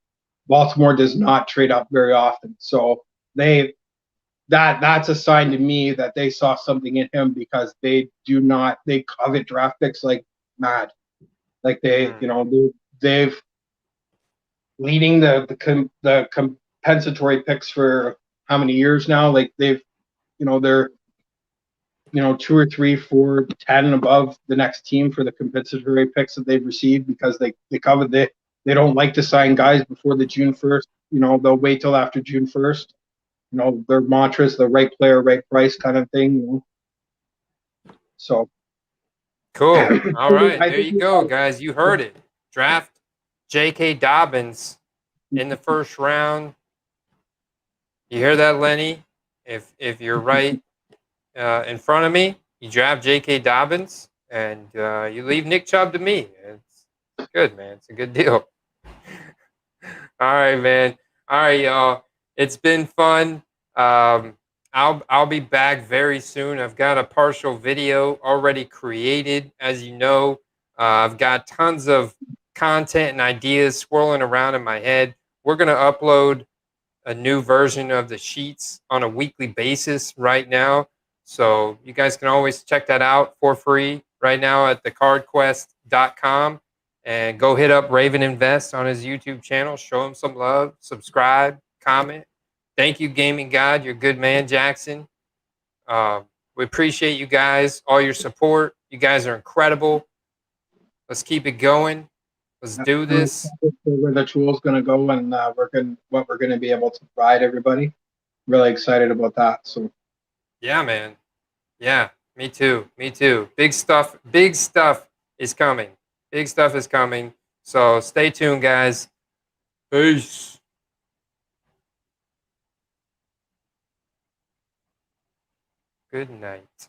Baltimore does not trade up very often. So that's a sign to me that they saw something in him, because they covet draft picks like mad. Like they've leading the compensatory picks for how many years now? Like they're 2 or 3, 4, 10 and above the next team for the compensatory picks that they've received, because they covet they don't like to sign guys before the June 1st. They'll wait till after June 1st. Their mantra is the right player, right price kind of thing. So cool. All right, there you go, guys. You heard it. Draft J.K. Dobbins in the first round. You hear that, Lenny? If you're right in front of me, you draft J.K. Dobbins, and you leave Nick Chubb to me. It's good, man. It's a good deal. All right, man. All right, y'all. It's been fun. I'll be back very soon. I've got a partial video already created, as you know. I've got tons of content and ideas swirling around in my head. We're going to upload a new version of the sheets on a weekly basis right now. So you guys can always check that out for free right now at thecardquest.com. And go hit up Raven Invest on his YouTube channel. Show him some love. Subscribe, comment. Thank you, Gaming God. You're a good man, Jackson. We appreciate you guys, all your support. You guys are incredible. Let's keep it going. Let's do this. Where the tool's going to go, and what we're going to be able to provide everybody. Really excited about that. So, yeah, man. Yeah, me too. Me too. Big stuff. Big stuff is coming. Big stuff is coming. So stay tuned, guys. Peace. Good night.